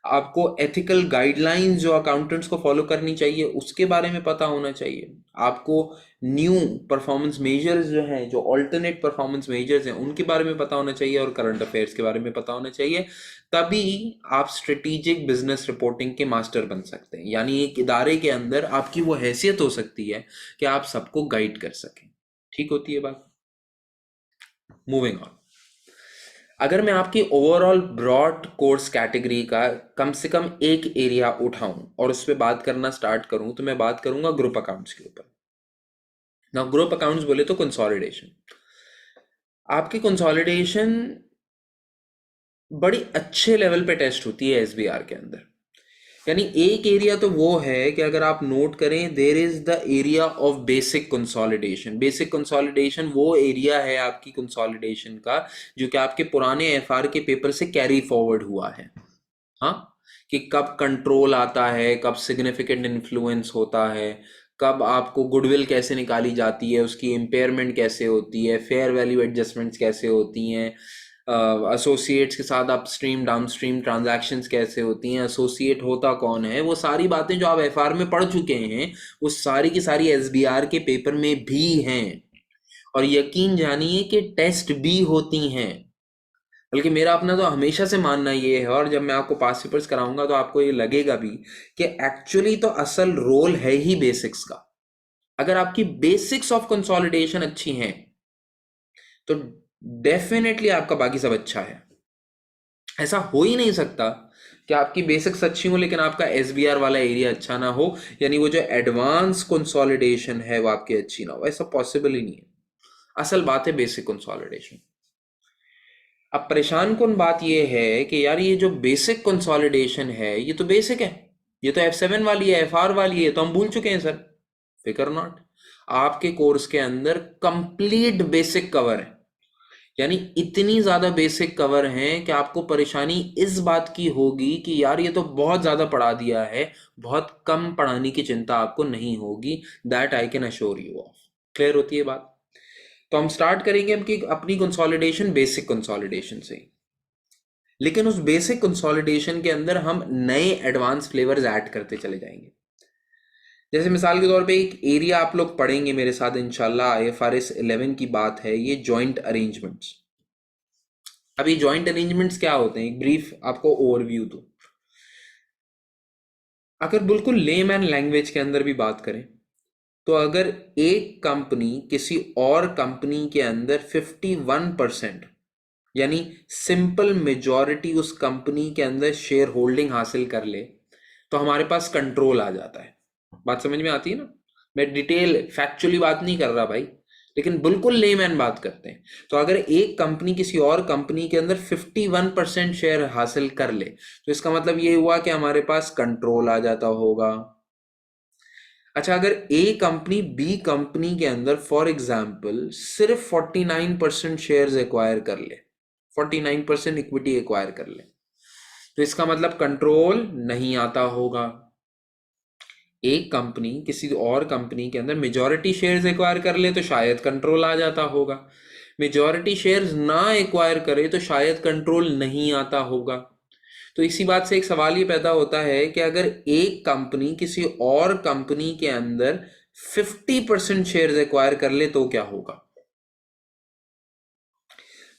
Speaker 1: आपको एथिकल गाइडलाइंस जो अकाउंटेंट्स को फॉलो करनी चाहिए उसके बारे में पता होना चाहिए। आपको न्यू परफॉर्मेंस मेजर्स जो हैं, जो ऑल्टरनेट परफॉर्मेंस मेजर्स हैं, उनके बारे में पता होना चाहिए और करंट अफेयर्स के बारे में पता होना चाहिए। तभी आप स्ट्रेटेजिक बिजनेस रिपोर्टिंग के मास्टर बन सकते हैं, यानी एक इदारे के अंदर आपकी वो हैसियत हो सकती है कि आप सबको गाइड कर सकें। ठीक होती है बात। मूविंग ऑन, अगर मैं आपकी ओवरऑल ब्रॉड कोर्स कैटेगरी का कम से कम एक एरिया उठाऊं और उस पर बात करना स्टार्ट करूं, तो मैं बात करूंगा ग्रुप अकाउंट्स के ऊपर। ना ग्रुप अकाउंट्स बोले तो कंसोलिडेशन। आपकी कंसोलिडेशन बड़ी अच्छे लेवल पे टेस्ट होती है एसबीआर के अंदर। यानी एक एरिया तो वो है कि अगर आप नोट करें, there is the area of basic consolidation. Basic consolidation वो एरिया है आपकी कंसोलिडेशन का जो कि आपके पुराने एफआर के पेपर से कैरी फॉरवर्ड हुआ है। हाँ, कि कब कंट्रोल आता है, कब सिग्निफिकेंट इन्फ्लुएंस होता है, कब आपको गुडविल कैसे निकाली जाती है, उसकी इम्पेयरमेंट कैसे होती है, फेयर वैल्यू एडजस्टमेंट्स कैसे होती हैं, एसोसिएट्स के साथ अपस्ट्रीम डाउनस्ट्रीम ट्रांजैक्शंस कैसे होती हैं, एसोसिएट होता कौन है, वो सारी बातें जो आप एफआर में पढ़ चुके हैं वो सारी की सारी एसबीआर के पेपर में भी हैं। और यकीन जानिए कि टेस्ट भी होती हैं। बल्कि मेरा अपना तो हमेशा से मानना ये है, और जब मैं आपको पास पेपर्स कराऊंगा तो आपको ये लगेगा भी कि एक्चुअली तो असल रोल है ही बेसिक्स का। अगर आपकी बेसिक्स ऑफ कंसोलिडेशन अच्छी हैं तो डेफिनेटली आपका बाकी सब अच्छा है। ऐसा हो ही नहीं सकता कि आपकी बेसिक्स अच्छी हो लेकिन आपका एसबीआर वाला एरिया अच्छा ना हो, यानी वो जो एडवांस कंसोलिडेशन है वो आपकी अच्छी ना हो। ऐसा पॉसिबल ही नहीं है। असल बात है बेसिक कंसोलिडेशन। अब परेशान कौन बात यह है कि यार ये जो बेसिक कंसोलिडेशन है ये तो बेसिक है, ये तो F7 वाली है, FR वाली है, तो हम भूल चुके हैं सर। फिकर नॉट, आपके कोर्स के अंदर कंप्लीट बेसिक कवर है। यानी इतनी ज्यादा बेसिक कवर है कि आपको परेशानी इस बात की होगी कि यार ये तो बहुत ज्यादा पढ़ा दिया है, बहुत कम पढ़ाने की चिंता आपको नहीं होगी। That I can assure you of. Clear होती है बात? तो हम स्टार्ट करेंगे अपनी कंसोलिडेशन बेसिक कंसोलिडेशन से। लेकिन उस बेसिक कंसोलिडेशन के अंदर हम नए एडवांस फ्लेवर्स ऐड करते चले जाएंगे। जैसे मिसाल के तौर पे एक एरिया आप लोग पढ़ेंगे मेरे साथ इंशाल्लाह, आईएफआरएस 11 की बात है, ये जॉइंट अरेंजमेंट्स। अब ये जॉइंट अरेंजमेंट्स क्या होते हैं, एक ब्रीफ आपको ओवरव्यू दूं। अगर बिल्कुल लेमैन लैंग्वेज के अंदर भी बात करें तो अगर एक कंपनी किसी और कंपनी के अंदर 51% यानी सिंपल मेजॉरिटी उस कंपनी के अंदर शेयर होल्डिंग हासिल कर ले तो हमारे पास कंट्रोल आ जाता है। बात समझ में आती है ना? मैं डिटेल फैक्चुअली बात नहीं कर रहा भाई, लेकिन बिल्कुल लेमैन बात करते हैं। तो अगर एक कंपनी किसी और कंपनी के अंदर 51% शेयर हासिल कर ले तो इसका मतलब ये हुआ कि हमारे पास कंट्रोल आ जाता होगा। अच्छा, अगर ए कंपनी बी कंपनी के अंदर फॉर एग्जाम्पल सिर्फ 49% शेयर्स एक्वायर कर ले, 49% इक्विटी एक्वायर कर ले, तो इसका मतलब कंट्रोल नहीं आता होगा। एक कंपनी किसी और कंपनी के अंदर मेजॉरिटी शेयर्स एक्वायर कर ले तो शायद कंट्रोल आ जाता होगा, मेजॉरिटी शेयर्स ना एक्वायर करे तो शायद कंट्रोल नहीं आता होगा। तो इसी बात से एक सवाल ये पैदा होता है कि अगर एक कंपनी किसी और कंपनी के अंदर 50% शेयर्स एक्वायर कर ले तो क्या होगा?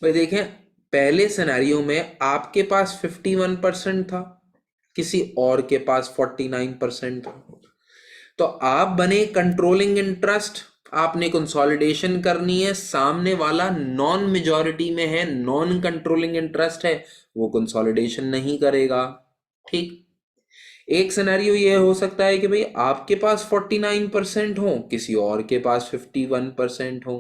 Speaker 1: भाई देखें, पहले सिनेरियो में आपके पास 51% था, किसी और के पास 49% था, तो आप बने कंट्रोलिंग इंटरेस्ट, आपने कंसोलिडेशन करनी है, सामने वाला नॉन मेजॉरिटी में है, नॉन कंट्रोलिंग इंटरेस्ट है, वो कंसोलिडेशन नहीं करेगा। ठीक। एक सिनेरियो ये हो सकता है कि भाई आपके पास 49% हो, किसी और के पास 51% हो,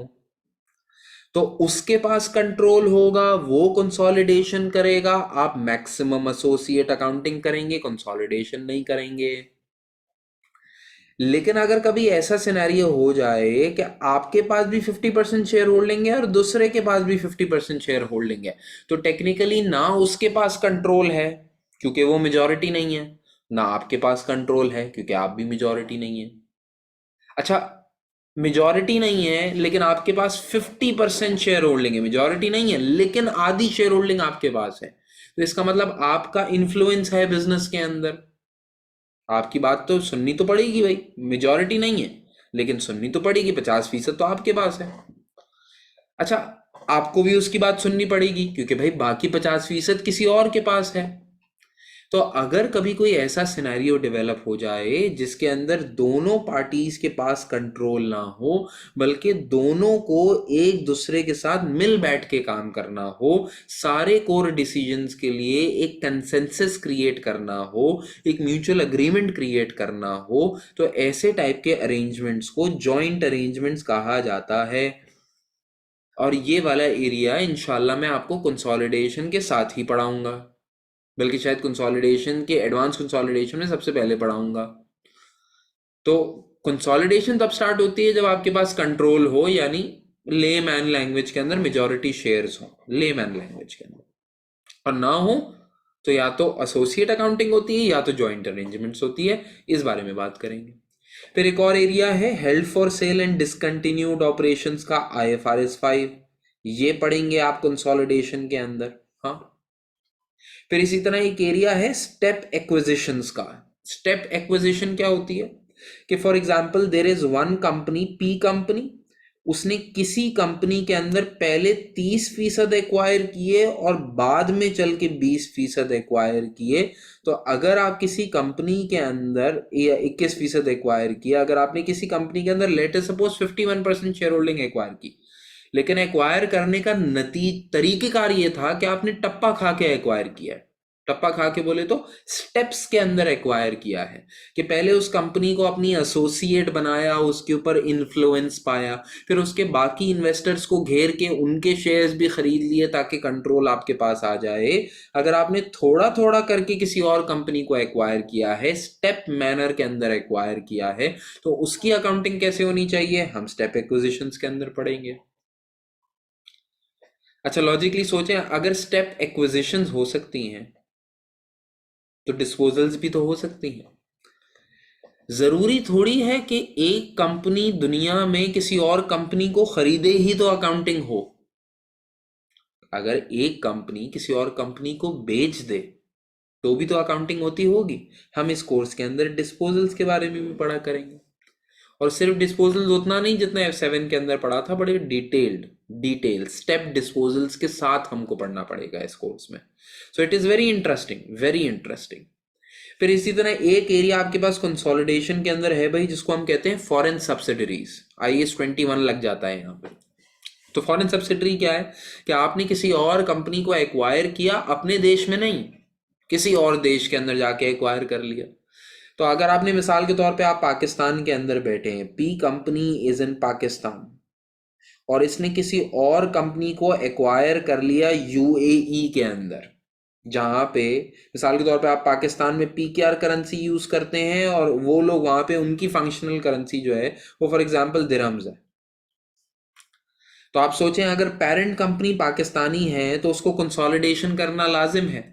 Speaker 1: तो उसके पास कंट्रोल होगा, वो कंसोलिडेशन करेगा, आप मैक्सिमम एसोसिएट अकाउंटिंग करेंगे, कंसोलिडेशन नहीं करेंगे। लेकिन अगर कभी ऐसा सिनेरियो हो जाए कि आपके पास भी 50% शेयर होल्डिंग है और दूसरे के पास भी 50% शेयर होल्डिंग है, तो टेक्निकली ना उसके पास कंट्रोल है क्योंकि वो मेजॉरिटी नहीं है, ना आपके पास कंट्रोल है क्योंकि आप भी मेजॉरिटी नहीं है। अच्छा, मेजॉरिटी नहीं है लेकिन आपके पास 50% शेयर होल्डिंग है, मेजॉरिटी नहीं है लेकिन आधी शेयर होल्डिंग आपके पास है, तो इसका मतलब आपका इन्फ्लुएंस है बिजनेस के अंदर। आपकी बात तो सुननी तो पड़ेगी भाई, मेजॉरिटी नहीं है लेकिन सुननी तो पड़ेगी, 50% तो आपके पास है। अच्छा, आपको भी उसकी बात सुननी पड़ेगी क्योंकि भाई बाकी 50% किसी और के पास है। तो अगर कभी कोई ऐसा सिनेरियो डेवलप हो जाए जिसके अंदर दोनों पार्टीज के पास कंट्रोल ना हो, बल्कि दोनों को एक दूसरे के साथ मिल बैठ के काम करना हो, सारे कोर डिसीजंस के लिए एक कंसेंसस क्रिएट करना हो, एक म्यूचुअल अग्रीमेंट क्रिएट करना हो, तो ऐसे टाइप के अरेंजमेंट्स को जॉइंट अरेंजमेंट्स कहा जाता है। और ये वाला एरिया इंशाल्लाह मैं आपको कंसोलिडेशन के साथ ही पढ़ाऊंगा, बल्कि शायद कंसोलिडेशन के एडवांस कंसोलिडेशन में सबसे पहले पढ़ाऊंगा। तो कंसोलिडेशन तब स्टार्ट होती है जब आपके पास कंट्रोल हो, यानी ले मैन लैंग्वेज के अंदर मेजॉरिटी शेयर्स हो, ले मैन लैंग्वेज के अंदर, और ना हो तो या तो एसोसिएट अकाउंटिंग होती है या तो जॉइंट अरेंजमेंट्स होती है। इस बारे में बात करेंगे। फिर एक और एरिया है held for sale and discontinued operations का IFRS 5, ये पढ़ेंगे आप कंसोलिडेशन के अंदर। हाँ, फिर इसी तरह एक एरिया है स्टेप एक्विजिशंस का। स्टेप एक्विजिशन क्या होती है कि for example there is one company, P company, उसने किसी कंपनी के अंदर पहले 30% एक्वायर किए और बाद में चल के 20% एक्वायर किए। तो अगर आप किसी कंपनी के अंदर 21% एक्वायर किया, अगर आपने किसी कंपनी के अंदर let us suppose 51% share holding acquire की, लेकिन एक्वायर करने का तरीकेकार ये था कि आपने टप्पा खा के एक्वायर किया है। टप्पा खा के बोले तो स्टेप्स के अंदर एक्वायर किया है, कि पहले उस कंपनी को अपनी एसोसिएट बनाया, उसके ऊपर इन्फ्लुएंस पाया, फिर उसके बाकी इन्वेस्टर्स को घेर के उनके शेयर्स भी खरीद लिए ताकि कंट्रोल आपके पास आ जाए। अगर आपने थोड़ा थोड़ा करके किसी और कंपनी को एक्वायर किया है, स्टेप मैनर के अंदर एक्वायर किया है, तो उसकी अकाउंटिंग कैसे होनी चाहिए हम स्टेप एक्विजिशंस के अंदर पढ़ेंगे। अच्छा, लॉजिकली सोचें, अगर स्टेप एक्विजिशंस हो सकती हैं तो डिस्पोजल्स भी तो हो सकती हैं। जरूरी थोड़ी है कि एक कंपनी दुनिया में किसी और कंपनी को खरीदे ही तो अकाउंटिंग हो। अगर एक कंपनी किसी और कंपनी को बेच दे तो भी तो अकाउंटिंग होती होगी। हम इस कोर्स के अंदर डिस्पोजल्स के बारे में भी पढ़ा करेंगे, और सिर्फ डिस्पोजल्स उतना नहीं जितना F7 के अंदर पढ़ा था, बड़े डिटेल स्टेप डिस्पोजल्स के साथ हमको पढ़ना पड़ेगा इस कोर्स में। So it is very interesting, very interesting. फिर इसी तरह एक एरिया आपके पास कंसोलिडेशन के अंदर है भाई, जिसको हम कहते हैं फॉरेन सब्सिडरीज। IAS 21 लग जाता है यहाँ पे। तो फॉरेन सब्सिडरी क्या है कि आपने किसी और कंपनी को एक्वायर किया, अपने देश में नहीं, किसी और देश के अंदर जाके एक्वायर कर लिया। तो अगर आपने मिसाल के तौर पे आप पाकिस्तान के अंदर बैठे हैं, P company is in Pakistan, और इसने किसी और कंपनी को एक्वायर कर लिया UAE के अंदर, जहां पे मिसाल के तौर पे आप पाकिस्तान में PKR करेंसी यूज करते हैं और वो लोग वहां पे उनकी फंक्शनल करेंसी जो है वो फॉर एग्जांपल दिरहम्स है। तो आप सोचें, अगर पेरेंट कंपनी पाकिस्तानी है तो उसको कंसोलिडेशन करना लाजिम है,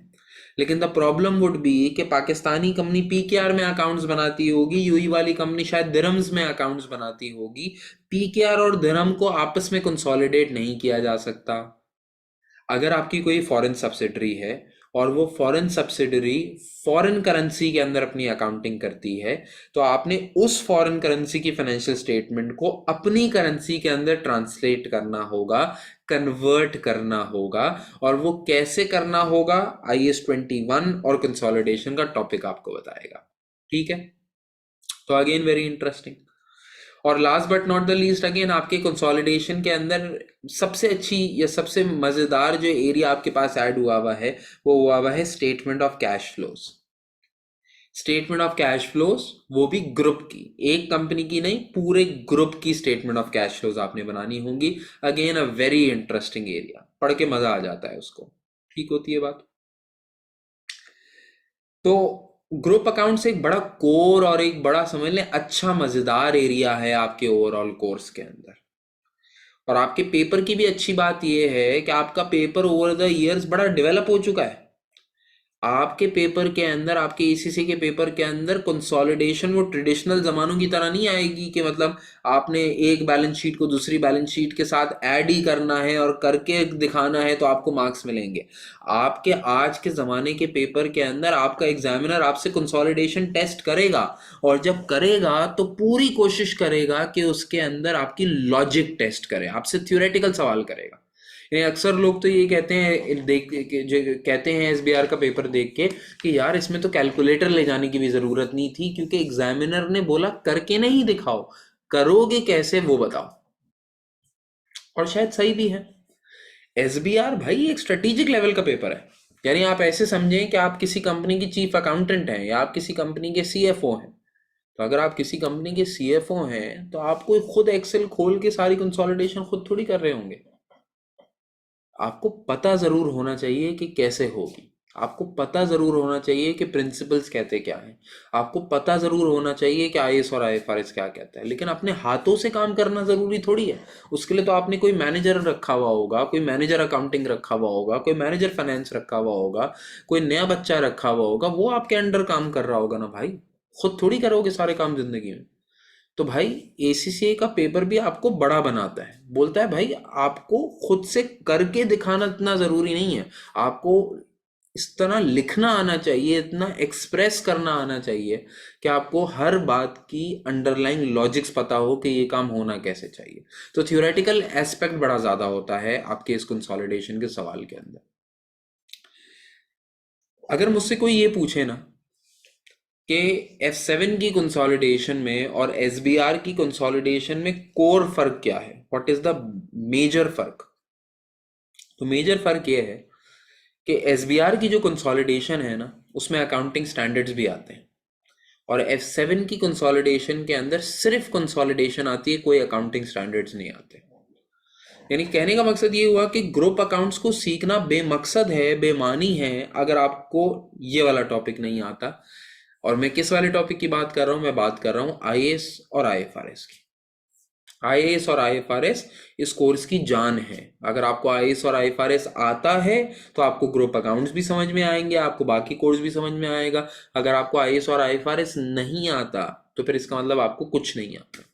Speaker 1: लेकिन द प्रॉब्लम वुड बी कि पाकिस्तानी कंपनी PKR में अकाउंट्स बनाती होगी, यूई वाली कंपनी शायद दिरहम्स में अकाउंट्स बनाती होगी। PKR और दिरहम को आपस में कंसोलिडेट नहीं किया जा सकता। अगर आपकी कोई फॉरेन सब्सिडरी है और वो फॉरेन सब्सिडरी फॉरेन करेंसी के अंदर अपनी अकाउंटिंग करती है, तो आपने उस फॉरेन करेंसी की फाइनेंशियल स्टेटमेंट को अपनी करेंसी के अंदर ट्रांसलेट करना होगा, कन्वर्ट करना होगा। और वो कैसे करना होगा IAS 21 और कंसोलिडेशन का टॉपिक आपको बताएगा। ठीक है, तो अगेन वेरी इंटरेस्टिंग। और last but not the least, again आपके कंसोलिडेशन के अंदर सबसे अच्छी या सबसे मजेदार जो एरिया आपके पास ऐड हुआ हुआ है वो हुआ हुआ है statement of cash flows. Statement of cash flows, वो भी ग्रुप की, एक कंपनी की नहीं, पूरे ग्रुप की स्टेटमेंट ऑफ कैश फ्लोज आपने बनानी होंगी। Again a very interesting area, पढ़ के मजा आ जाता है उसको। ठीक होती है बात। तो ग्रुप अकाउंट्स एक बड़ा कोर और एक बड़ा समझ लें अच्छा मजेदार एरिया है आपके ओवरऑल कोर्स के अंदर। और आपके पेपर की भी अच्छी बात यह है कि आपका पेपर ओवर द इयर्स बड़ा डेवलप हो चुका है। आपके पेपर के अंदर, आपके ECC के पेपर के अंदर कंसोलिडेशन वो ट्रेडिशनल जमानों की तरह नहीं आएगी कि मतलब आपने एक बैलेंस शीट को दूसरी बैलेंस शीट के साथ ऐड ही करना है और करके दिखाना है तो आपको मार्क्स मिलेंगे। आपके आज के जमाने के पेपर के अंदर आपका एग्जामिनर आपसे कंसोलिडेशन टेस्ट करेगा, और जब करेगा तो पूरी कोशिश करेगा कि उसके अंदर आपकी लॉजिक टेस्ट करे, आपसे थ्योरेटिकल सवाल करेगा। यानी अक्सर लोग तो ये कहते हैं, कहते हैं एसबीआर का पेपर देख के कि यार इसमें तो कैलकुलेटर ले जाने की भी जरूरत नहीं थी, क्योंकि एग्जामिनर ने बोला करके नहीं दिखाओ, करोगे कैसे वो बताओ। और शायद सही भी है। एसबीआर भाई एक स्ट्रेटेजिक लेवल का पेपर है। यानी आप ऐसे समझें कि आप किसी कंपनी की चीफ अकाउंटेंट हैं या आप किसी कंपनी के सीएफओ हैं। तो अगर आप किसी कंपनी के सीएफओ हैं तो आपको खुद एक्सेल खोल के सारी कंसोलिडेशन खुद थोड़ी कर रहे होंगे। आपको पता जरूर होना चाहिए कि कैसे होगी, आपको पता जरूर होना चाहिए कि प्रिंसिपल्स कहते क्या हैं, आपको पता जरूर होना चाहिए कि आईएएस और आईएफआरएस क्या कहता है, लेकिन अपने हाथों से काम करना जरूरी थोड़ी है। उसके लिए तो आपने कोई मैनेजर रखा हुआ होगा, कोई मैनेजर अकाउंटिंग रखा हुआ होगा, कोई मैनेजर फाइनेंस रखा हुआ होगा, कोई नया बच्चा रखा हुआ होगा, वो आपके अंडर काम कर रहा होगा ना भाई। खुद थोड़ी करोगे सारे काम जिंदगी में। तो भाई एसीसीए का पेपर भी आपको बड़ा बनाता है, बोलता है भाई आपको खुद से करके दिखाना इतना जरूरी नहीं है, आपको इस तरह लिखना आना चाहिए, इतना एक्सप्रेस करना आना चाहिए कि आपको हर बात की अंडरलाइंग लॉजिक्स पता हो कि ये काम होना कैसे चाहिए। तो थ्योरेटिकल एस्पेक्ट बड़ा ज्यादा होता है आपके इस कंसोलिडेशन के सवाल के अंदर। अगर मुझसे कोई ये पूछे ना कि F7 की कंसोलिडेशन में और SBR की कंसोलिडेशन में कोर फर्क क्या है, व्हाट इज द मेजर फर्क, तो मेजर फर्क ये है कि SBR की जो कंसोलिडेशन है ना उसमें अकाउंटिंग स्टैंडर्ड्स भी आते हैं, और F7 की कंसोलिडेशन के अंदर सिर्फ कंसोलिडेशन आती है, कोई अकाउंटिंग स्टैंडर्ड्स नहीं आते। यानी कहने का मकसद ये हुआ कि ग्रुप अकाउंट्स को सीखना बेमकसद है, बेमानी है, अगर आपको ये वाला टॉपिक नहीं आता। और मैं किस वाले टॉपिक की बात कर रहा हूं, मैं बात कर रहा हूं आईएएस और आईएफआरएस की। आईएएस और आईएफआरएस इस कोर्स की जान है। अगर आपको आईएएस और आईएफआरएस आता है तो आपको ग्रुप अकाउंट्स भी समझ में आएंगे, आपको बाकी कोर्स भी समझ में आएगा। अगर आपको आईएएस और आईएफआरएस नहीं आता तो फिर इसका मतलब आपको कुछ नहीं आता।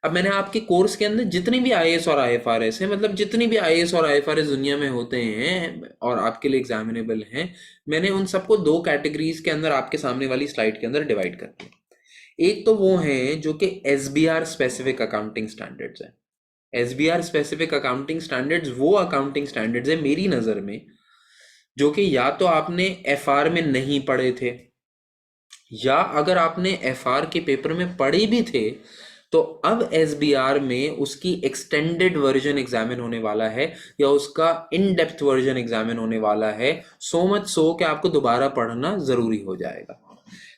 Speaker 1: अब मैंने आपके कोर्स के अंदर जितनी भी आईएएस और आईएफआरएस है, मतलब जितनी भी आईएएस और आईएफआरएस दुनिया में होते हैं और आपके लिए एग्जामिनेबल हैं, मैंने उन सबको दो कैटेगरीज के अंदर आपके सामने वाली स्लाइड के अंदर डिवाइड कर दिया। एक तो वो हैं जो कि एसबीआर स्पेसिफिक अकाउंटिंग स्टैंडर्ड्स है। एसबीआर स्पेसिफिक अकाउंटिंग स्टैंडर्ड्स वो अकाउंटिंग स्टैंडर्ड्स है मेरी नज़र में जो कि या तो आपने एफआर में नहीं पढ़े थे, या अगर आपने एफआर के पेपर में पढ़े भी थे तो अब एसबीआर में उसकी एक्सटेंडेड वर्जन एग्जामिन होने वाला है, या उसका इन डेप्थ वर्जन एग्जामिन होने वाला है, सो मच सो कि आपको दोबारा पढ़ना जरूरी हो जाएगा।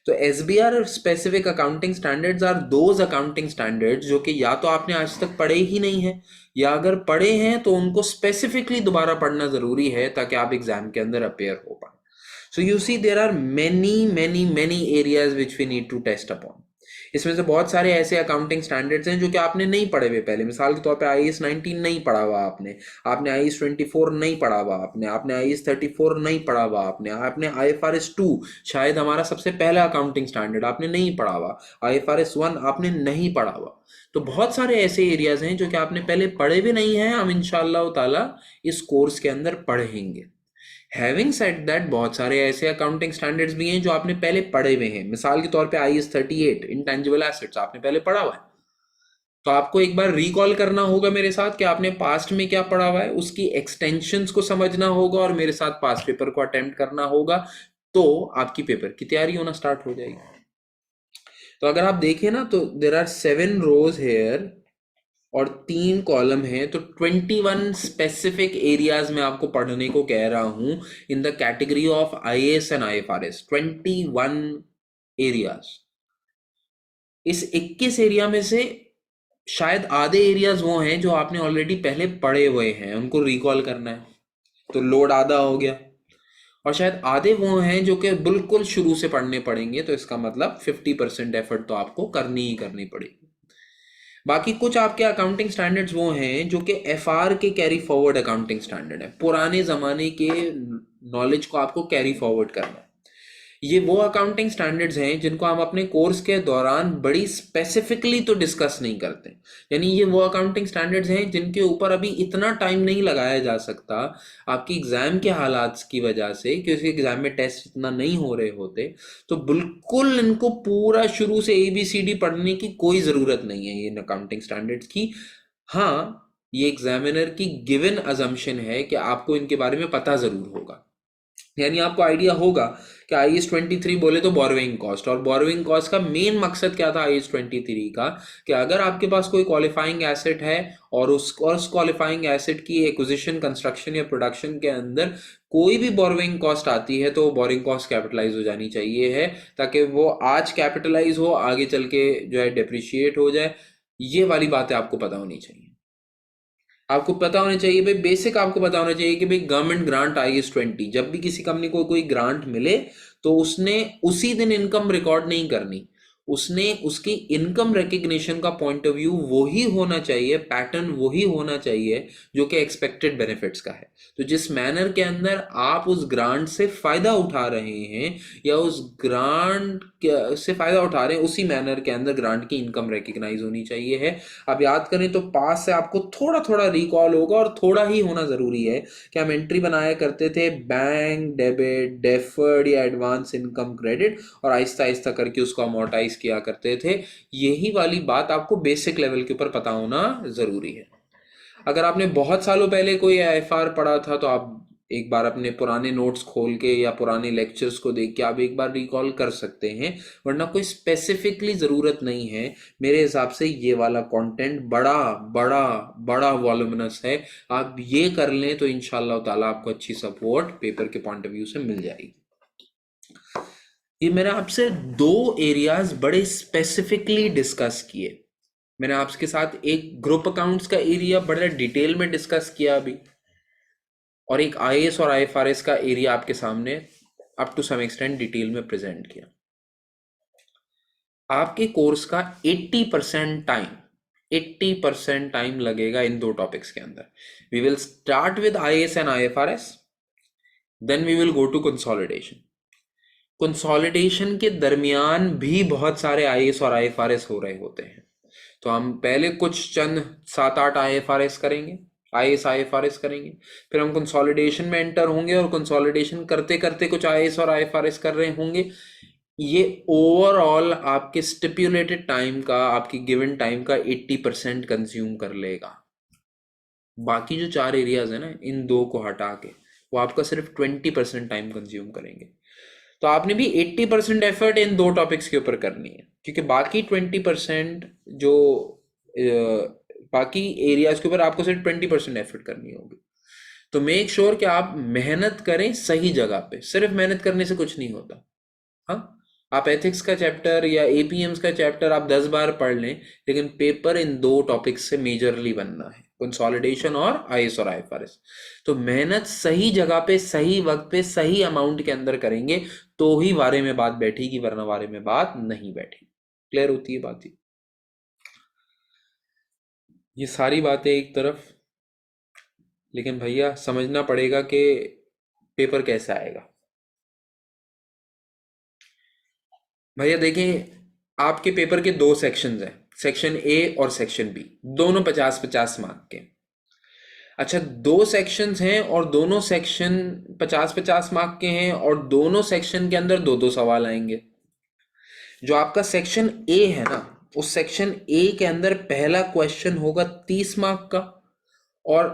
Speaker 1: तो SBR specific accounting standards are those accounting standards जो कि या तो आपने आज तक पढ़े ही नहीं है, या अगर पढ़े हैं तो उनको स्पेसिफिकली दोबारा पढ़ना जरूरी है ताकि आप एग्जाम के अंदर अपेयर हो पाए। So you see there are many areas which we need to test upon. इसमें से बहुत सारे ऐसे अकाउंटिंग स्टैंडर्ड्स हैं जो कि आपने नहीं पढ़े हुए पहले। मिसाल के तौर पे आईएएस 19 नहीं पढ़ा हुआ आपने, आपने आईएएस 24 नहीं पढ़ा हुआ आपने, आपने आईएएस 34 नहीं पढ़ा हुआ आपने, आपने आईएफआरएस 2 शायद हमारा सबसे पहला अकाउंटिंग स्टैंडर्ड आपने नहीं पढ़ा हुआ, आईएफआरएस 1 आपने नहीं पढ़ा हुआ। तो बहुत सारे ऐसे एरियाज हैं जो कि आपने पहले पढ़े भी नहीं हैं, हम इंशाअल्लाह ताला इस कोर्स के अंदर पढ़ेंगे। हैविंग सेड दैट बहुत सारे ऐसे अकाउंटिंग स्टैंडर्ड्स भी हैं जो आपने पहले पढ़े हुए हैं। मिसाल के तौर पे आईएएस 38 इंटेंजिबल एसेट्स आपने पहले पढ़ा हुआ है, तो आपको एक बार रिकॉल करना होगा मेरे साथ कि आपने पास्ट में क्या पढ़ा हुआ है, उसकी एक्सटेंशंस को समझना होगा और मेरे साथ पास्ट पेपर को अटेम्प्ट करना होगा, तो आपकी पेपर की तैयारी होना स्टार्ट हो जाएगी। तो अगर आप देखें ना तो देर आर 7 रोज हेयर और 3 कॉलम है, तो 21 स्पेसिफिक एरियाज में आपको पढ़ने को कह रहा हूं in the category of IAS and IFRS. 21 areas. इस 21 एरिया में से शायद आधे एरियाज वो हैं जो आपने ऑलरेडी पहले पढ़े हुए हैं, उनको रिकॉल करना है, तो लोड आधा हो गया। और शायद आधे वो हैं जो कि बिल्कुल शुरू से पढ़ने पड़ेंगे, तो इसका मतलब 50% एफर्ट तो आपको करनी ही करनी पड़ेगी। बाकी कुछ आपके अकाउंटिंग स्टैंडर्ड्स वो हैं जो कि एफआर के कैरी फॉरवर्ड अकाउंटिंग स्टैंडर्ड है, पुराने जमाने के नॉलेज को आपको कैरी फॉरवर्ड करना है। ये वो अकाउंटिंग स्टैंडर्ड्स हैं जिनको हम अपने कोर्स के दौरान बड़ी स्पेसिफिकली तो डिस्कस नहीं करते। यानी ये वो अकाउंटिंग स्टैंडर्ड्स हैं जिनके ऊपर अभी इतना टाइम नहीं लगाया जा सकता आपकी एग्जाम के हालात की वजह से, क्योंकि एग्जाम में टेस्ट इतना नहीं हो रहे होते। तो बिल्कुल इनको पूरा शुरू से ABCD पढ़ने की कोई ज़रूरत नहीं है इन अकाउंटिंग स्टैंडर्ड्स की। हाँ, ये एग्जामिनर की गिवन अजम्पशन है कि आपको इनके बारे में पता जरूर होगा। यानी आपको आइडिया होगा कि IAS 23 बोले तो बोरोइंग कॉस्ट, और बोरोइंग कॉस्ट का मेन मकसद क्या था IAS 23 का, कि अगर आपके पास कोई क्वालिफाइंग एसेट है और उस क्वालिफाइंग एसेट की एक्विजिशन, कंस्ट्रक्शन या प्रोडक्शन के अंदर कोई भी बोरोइंग कॉस्ट आती है तो वो बोरोइंग कॉस्ट कैपिटलाइज हो जानी चाहिए है, ताकि वो आज कैपिटलाइज हो, आगे चल के जो है डिप्रिशिएट हो जाए। ये वाली बातें आपको पता होनी चाहिए। आपको पता होना चाहिए भाई, बेसिक आपको पता होना चाहिए कि भाई गवर्नमेंट ग्रांट IAS 20, जब भी किसी कंपनी को कोई ग्रांट मिले तो उसने उसी दिन इनकम रिकॉर्ड नहीं करनी, उसने उसकी इनकम रिकग्निशन का पॉइंट ऑफ व्यू वही होना चाहिए, पैटर्न वही होना चाहिए जो कि एक्सपेक्टेड बेनिफिट्स का है। तो जिस मैनर के अंदर आप उस ग्रांट से फायदा उठा रहे हैं या उस ग्रांट से फायदा उठा रहे हैं, उसी मैनर के अंदर ग्रांट की इनकम रिकग्नाइज होनी चाहिए है। आप याद करें तो पास से आपको थोड़ा थोड़ा रिकॉल होगा, और थोड़ा ही होना जरूरी है, कि हम एंट्री बनाया करते थे बैंक डेबिट, डेफर्ड या एडवांस इनकम क्रेडिट, और आहिस्ता आहिस्ता करके उसको अमोर्टाइज किया करते थे। यही वाली बात आपको बेसिक लेवल के ऊपर पता होना जरूरी है। अगर आपने बहुत सालों पहले कोई IFR पढ़ा था तो आप एक बार अपने पुराने नोट्स खोल के या पुराने लेक्चर्स को देख के आप एक बार रिकॉल कर सकते हैं, वरना कोई स्पेसिफिकली ज़रूरत नहीं है। मेरे हिसाब से ये वाला कंटेंट बड़ा बड़ा बड़ा वॉल्यूमिनस है। आप ये कर लें तो इंशाल्लाह ताला आपको अच्छी सपोर्ट पेपर के पॉइंट ऑफ व्यू से मिल जाएगी। ये मैंने आपसे दो एरियाज बड़े स्पेसिफिकली डिस्कस किए। मैंने आपके साथ एक ग्रुप अकाउंट्स का एरिया बड़ा डिटेल में डिस्कस किया अभी, और एक IAS और IFRS का एरिया आपके सामने up to some extent detail में प्रेजेंट किया। आपके कोर्स का 80% टाइम लगेगा इन दो टॉपिक्स के अंदर। We will start with IAS and IFRS, then we will go to consolidation. Consolidation के दरमियान भी बहुत सारे IAS और IFRS हो रहे होते हैं, तो हम पहले कुछ चंद 7-8 IFRS करेंगे, IAS IFRS करेंगे, फिर हम कंसोलिडेशन में एंटर होंगे, और कंसोलिडेशन करते करते कुछ IAS और IFRS कर रहे होंगे। ये ओवरऑल आपके स्टिपुलेटेड टाइम का, आपकी गिवन टाइम का 80% कंज्यूम कर लेगा। बाकी जो 4 एरियाज है ना, इन दो को हटा के वो आपका सिर्फ 20% टाइम कंज्यूम करेंगे। तो आपने भी 80% एफर्ट इन दो टॉपिक्स के ऊपर करनी है, क्योंकि बाकी 20% जो बाकी एरियाज के ऊपर आपको सिर्फ 20% एफर्ट करनी होगी। तो मेक श्योर कि आप मेहनत करें सही जगह पे। सिर्फ मेहनत करने से कुछ नहीं होता। हाँ, आप एथिक्स का चैप्टर या APMs का चैप्टर आप 10 बार पढ़ लें, लेकिन पेपर इन दो टॉपिक्स से मेजरली बनना है, कंसोलिडेशन और IAS और IFRS। तो मेहनत सही जगह पे, सही वक्त पे, सही अमाउंट के अंदर करेंगे तो ही वारे में बात बैठेगी, वरना वारे में बात नहीं बैठेगी। क्लियर होती है बात? ये सारी बातें एक तरफ, लेकिन भैया समझना पड़ेगा कि पेपर कैसा आएगा। भैया देखें, आपके पेपर के दो सेक्शंस हैं, सेक्शन A और सेक्शन B, दोनों 50-50 मार्क के। अच्छा, दो सेक्शंस हैं और दोनों सेक्शन 50-50 मार्क के हैं, और दोनों सेक्शन के अंदर दो दो सवाल आएंगे। जो आपका सेक्शन A है ना, उस सेक्शन A के अंदर पहला क्वेश्चन होगा 30 मार्क का, और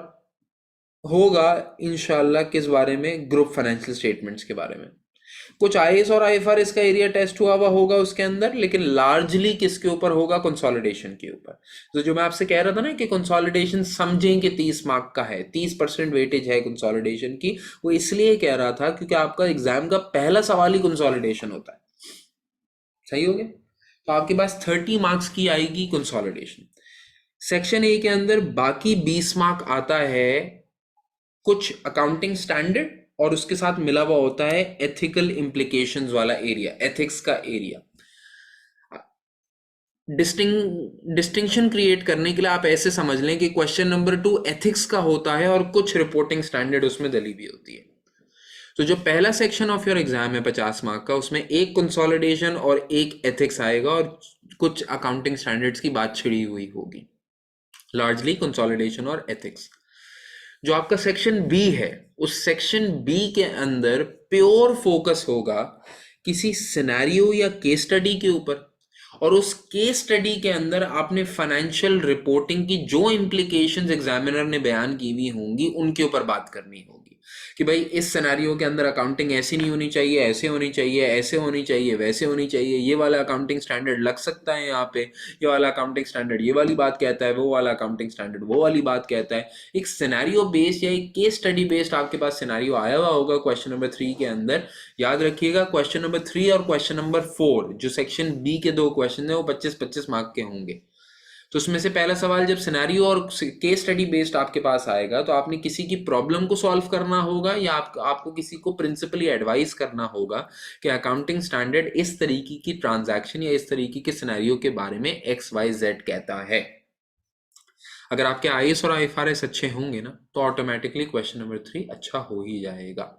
Speaker 1: होगा इंशाल्लाह किस बारे में, ग्रुप फाइनेंशियल स्टेटमेंट्स के बारे में। कुछ IAS और IFRS का एरिया टेस्ट हुआ हुआ होगा उसके अंदर, लेकिन लार्जली किसके ऊपर होगा, कंसोलिडेशन के ऊपर। तो जो मैं आपसे कह रहा था ना कि कंसोलिडेशन समझें कि 30 मार्क का है, 30% वेटेज है कंसोलिडेशन की, वो इसलिए कह रहा था क्योंकि आपका एग्जाम का पहला सवाल ही कंसोलिडेशन होता है। सही हो गया? तो आपके पास 30 मार्क्स की आएगी कंसोलिडेशन। सेक्शन A के अंदर बाकी 20 मार्क आता है कुछ अकाउंटिंग स्टैंडर्ड, और उसके साथ मिला हुआ होता है एथिकल इम्प्लीकेशंस वाला एरिया, एथिक्स का एरिया। डिस्टिंक्शन क्रिएट करने के लिए आप ऐसे समझ लें कि क्वेश्चन नंबर 2 एथिक्स का होता है, और कुछ रिपोर्टिंग स्टैंडर्ड उसमें दली भी होती है। तो जो पहला सेक्शन ऑफ योर एग्जाम है 50 मार्क का, उसमें एक कंसोलिडेशन और एक एथिक्स आएगा, और कुछ अकाउंटिंग स्टैंडर्ड्स की बात छिड़ी हुई होगी, लार्जली कंसोलिडेशन और एथिक्स। जो आपका सेक्शन B है, उस सेक्शन B के अंदर प्योर फोकस होगा किसी सिनेरियो या केस स्टडी के ऊपर, और उस केस स्टडी के अंदर आपने फाइनेंशियल रिपोर्टिंग की जो इम्प्लीकेशंस एग्जामिनर ने बयान की हुई होंगी उनके ऊपर बात करनी होगी कि भाई इस सिनेरियो के अंदर अकाउंटिंग ऐसी नहीं होनी चाहिए, ऐसे होनी चाहिए, ऐसे होनी चाहिए, वैसे होनी चाहिए, ये वाला अकाउंटिंग स्टैंडर्ड लग सकता है यहाँ पे, ये वाला अकाउंटिंग स्टैंडर्ड ये वाली बात कहता है, वो वाला अकाउंटिंग स्टैंडर्ड वो वाली बात कहता है। एक सिनेरियो बेस्ड या एक केस स्टडी बेस्ड आपके पास सिनेरियो आया हुआ होगा क्वेश्चन नंबर 3 के अंदर। याद रखिएगा क्वेश्चन नंबर 3 और क्वेश्चन नंबर 4 जो सेक्शन बी के दो क्वेश्चन है वो 25-25 मार्क के होंगे। तो उसमें से पहला सवाल जब सिनेरियो और केस स्टडी बेस्ड आपके पास आएगा तो आपने किसी की प्रॉब्लम को सॉल्व करना होगा या आपको किसी को प्रिंसिपली एडवाइस करना होगा कि अकाउंटिंग स्टैंडर्ड इस तरीके की ट्रांजैक्शन या इस तरीके के सिनेरियो के बारे में XYZ कहता है। अगर आपके IAS और IFRS अच्छे होंगे ना तो ऑटोमेटिकली क्वेश्चन नंबर 3 अच्छा हो ही जाएगा।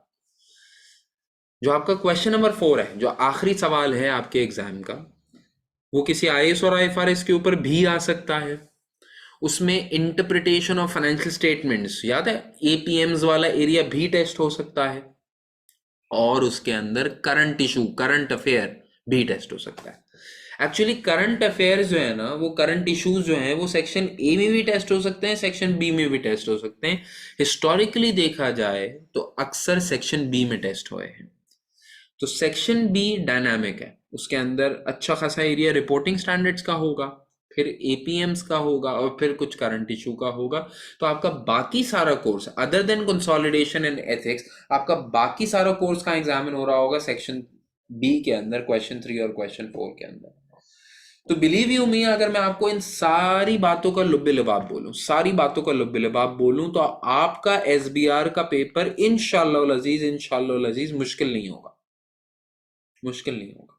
Speaker 1: जो आपका क्वेश्चन नंबर 4 है, जो आखिरी सवाल है आपके एग्जाम का, वो किसी IAS और IFRS के ऊपर भी आ सकता है। उसमें इंटरप्रिटेशन ऑफ फाइनेंशियल स्टेटमेंट्स, याद है, APMs वाला एरिया भी टेस्ट हो सकता है, और उसके अंदर करंट इशू, करंट अफेयर भी टेस्ट हो सकता है। एक्चुअली करंट अफेयर्स जो है ना, वो करंट इश्यूज जो हैं वो सेक्शन ए में भी टेस्ट हो सकते हैं, सेक्शन बी में भी टेस्ट हो सकते हैं। हिस्टोरिकली देखा जाए तो अक्सर सेक्शन बी में टेस्ट हुए हैं। तो सेक्शन बी डायनामिक है, उसके अंदर अच्छा खासा एरिया रिपोर्टिंग स्टैंडर्ड्स का होगा, फिर APMs का होगा और फिर कुछ करंट इशू का होगा। तो आपका बाकी सारा course other than consolidation and ethics, आपका बाकी सारा कोर्स का एग्जामिन हो रहा होगा सेक्शन बी के अंदर, क्वेश्चन 3 और क्वेश्चन 4 के अंदर। तो बिलीव यू मी, अगर मैं आपको इन सारी बातों का लुब्बे लबाब बोलूं, सारी बातों का लुब्बे लबाब बोलूं, तो आपका SBR का पेपर इंशाल्लाह लजीज मुश्किल नहीं होगा, मुश्किल नहीं होगा।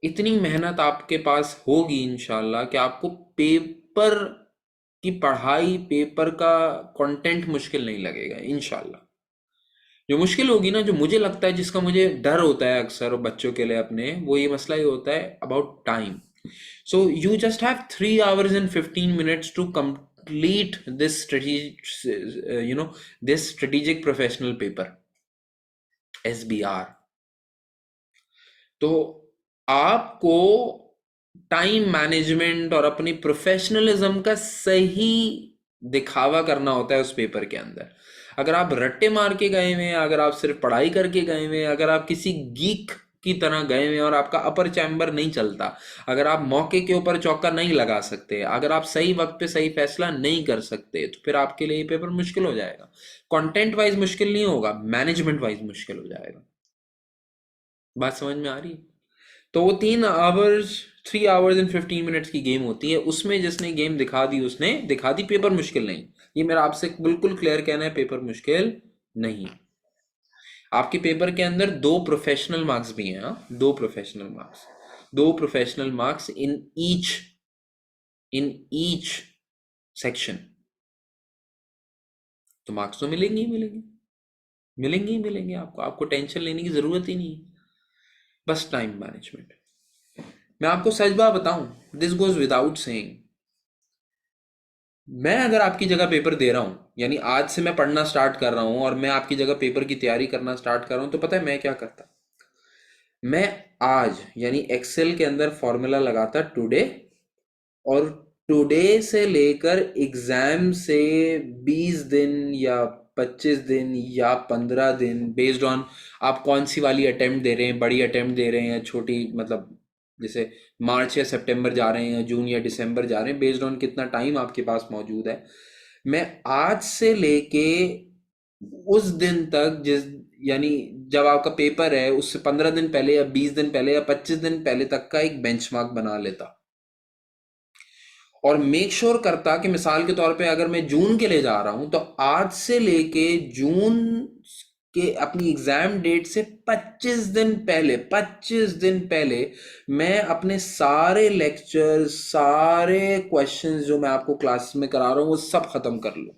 Speaker 1: इतनी मेहनत आपके पास होगी इंशाल्लाह कि आपको पेपर की पढ़ाई, पेपर का कंटेंट मुश्किल नहीं लगेगा इंशाल्लाह। जो मुश्किल होगी ना, जो मुझे लगता है, जिसका मुझे डर होता है अक्सर बच्चों के लिए अपने, वो ये मसला ही होता है about time. So you just have 3 hours and 15 minutes to complete this this strategic professional paper, SBR। तो आपको टाइम मैनेजमेंट और अपनी प्रोफेशनलिज्म का सही दिखावा करना होता है उस पेपर के अंदर। अगर आप रट्टे मार के गए हुए हैं, अगर आप सिर्फ पढ़ाई करके गए हुए हैं, अगर आप किसी गीक की तरह गए हुए हैं और आपका अपर चैम्बर नहीं चलता, अगर आप मौके के ऊपर चौका नहीं लगा सकते, अगर आप सही वक्त पे सही फैसला नहीं कर सकते, तो फिर आपके लिए ये पेपर मुश्किल हो जाएगा। कंटेंट वाइज मुश्किल नहीं होगा, मैनेजमेंट वाइज मुश्किल हो जाएगा। बात समझ में आ रही है? तो वो 3 hours and 15 minutes की गेम होती है, उसमें जिसने गेम दिखा दी उसने दिखा दी, पेपर मुश्किल नहीं। ये मेरा आपसे बिल्कुल क्लियर कहना है, पेपर मुश्किल नहीं। आपके पेपर के अंदर 2 प्रोफेशनल मार्क्स भी हैं, दो professional marks, 2 professional marks in each section. तो मार्क्स तो मिलेंगे ही मिलेंगे, मिलेंगे ही मिलेंगे आपको, आपको टेंशन लेने की जरूरत ही नहीं है, बस टाइम मैनेजमेंट। मैं आपको सच बात बताऊं, दिस गोज विदाउट सेइंग, मैं अगर आपकी जगह पेपर दे रहा हूं, यानी आज से मैं पढ़ना स्टार्ट कर रहा हूं और मैं आपकी जगह पेपर की तैयारी करना स्टार्ट कर रहा हूं, तो पता है मैं क्या करता? मैं आज यानी एक्सेल के अंदर फॉर्मूला लगाता टुडे, और टुडे से लेकर एग्जाम से 20 दिन या 25 दिन या 15 दिन, बेस्ड ऑन आप कौन सी वाली अटेम्प्ट दे रहे हैं, बड़ी अटेम्प्ट दे रहे हैं, छोटी, मतलब जैसे मार्च या सितंबर जा रहे हैं, जून या दिसंबर जा रहे हैं, बेस्ड ऑन कितना टाइम आपके पास मौजूद है, मैं आज से लेके उस दिन तक, जिस यानी जब आपका पेपर है उससे 15 दिन पहले या 20 दिन पहले या 25 दिन पहले तक का एक बेंचमार्क बना लेता, और मेक श्योर करता कि मिसाल के तौर पे अगर मैं जून के लिए जा रहा हूं तो आज से लेके जून के अपनी एग्जाम डेट से 25 दिन पहले मैं अपने सारे लेक्चर, सारे क्वेश्चंस जो मैं आपको क्लास में करा रहा हूं वो सब खत्म कर लूं।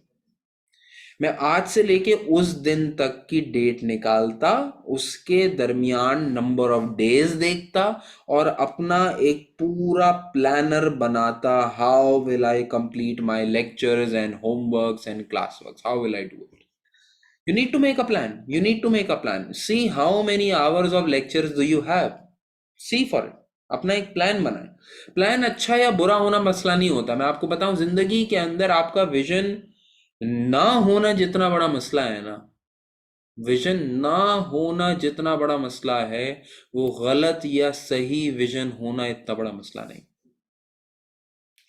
Speaker 1: मैं आज से लेके उस दिन तक की डेट निकालता, उसके दरमियान नंबर ऑफ डेज देखता और अपना एक पूरा प्लानर बनाता, how will I complete my lectures and homeworks and class works, how will I do it. You need to make a plan. You need to make a plan. See how many hours of lectures do you have. See for it. अपना एक plan बनाए। Plan अच्छा या बुरा होना मसला नहीं होता। मैं आपको बताऊं, जिंदगी के अंदर आपका विजन ना होना जितना बड़ा मसला है ना, विजन ना होना जितना बड़ा मसला है, वो गलत या सही विजन होना इतना बड़ा मसला नहीं।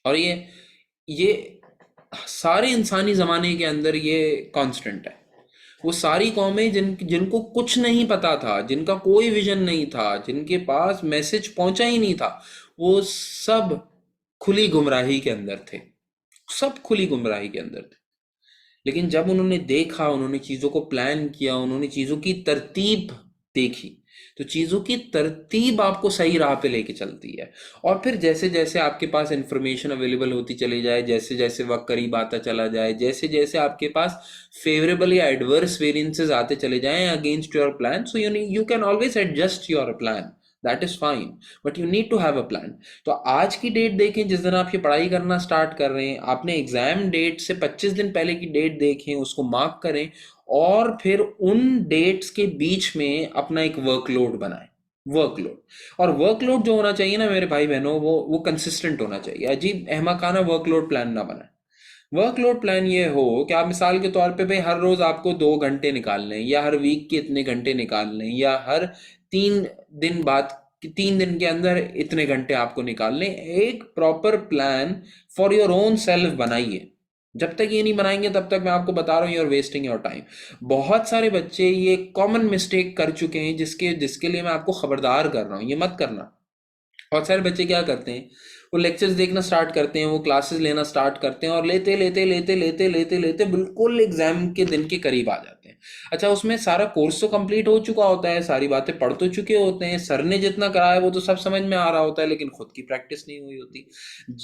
Speaker 1: और ये सारे इंसानी ज़माने के अंदर ये कांस्टेंट है। वो सारी कौमें जिनको कुछ नहीं पता था, जिनका कोई विजन नहीं था, जिनके पास मैसेज पहुंचा ही नहीं था, वो सब खुली गुमराही के अंदर थे। सब खुली गुमराही के अंदर थे। लेकिन जब उन्होंने देखा, उन्होंने चीज़ों को प्लान किया, उन्होंने चीज़ों की तरतीब देखी, तो चीज़ों की तरतीब आपको सही राह पे लेके चलती है। और फिर जैसे जैसे आपके पास इंफॉर्मेशन अवेलेबल होती चली जाए, जैसे जैसे वक्त करीब आता चला जाए, जैसे जैसे आपके पास फेवरेबल या एडवर्स वेरिएंसेस आते चले जाएं against your plan, so you can always adjust your plan, that is fine, but you need to have a plan. तो आज की डेट देखें, जिस दिन आप ये पढ़ाई करना स्टार्ट कर रहे हैं, आपने एग्जाम डेट से 25 दिन पहले की डेट देखें, उसको मार्क करें, और फिर उन डेट्स के बीच में अपना एक वर्कलोड बनाएं। वर्कलोड, और वर्कलोड जो होना चाहिए ना मेरे भाई बहनों, वो कंसिस्टेंट होना चाहिए। अजीब अहमकाना वर्कलोड प्लान ना बनाए। वर्कलोड प्लान ये हो कि आप मिसाल के तौर पे भाई हर रोज आपको 2 घंटे निकालने हैं, या हर वीक के इतने घंटे निकालने हैं, या हर 3 दिन बाद, 3 दिन के अंदर इतने घंटे आपको निकालने। एक proper plan for your own self बनाइए। जब तक ये नहीं बनाएंगे तब तक मैं आपको बता रहा हूँ, you are wasting your time. बहुत सारे बच्चे ये कॉमन मिस्टेक कर चुके हैं, जिसके जिसके लिए मैं आपको खबरदार कर रहा हूँ, ये मत करना। बहुत सारे बच्चे क्या करते हैं, वो लेक्चर्स देखना स्टार्ट करते हैं, वो क्लासेस लेना स्टार्ट करते हैं, और लेते लेते लेते लेते लेते लेते बिल्कुल एग्जाम के दिन के करीब आ जाते हैं। अच्छा, उसमें सारा कोर्स तो कंप्लीट हो चुका होता है, सारी बातें पढ़ तो चुके होते हैं, सर ने जितना कराया वो तो सब समझ में आ रहा होता है, लेकिन खुद की प्रैक्टिस नहीं हुई होती।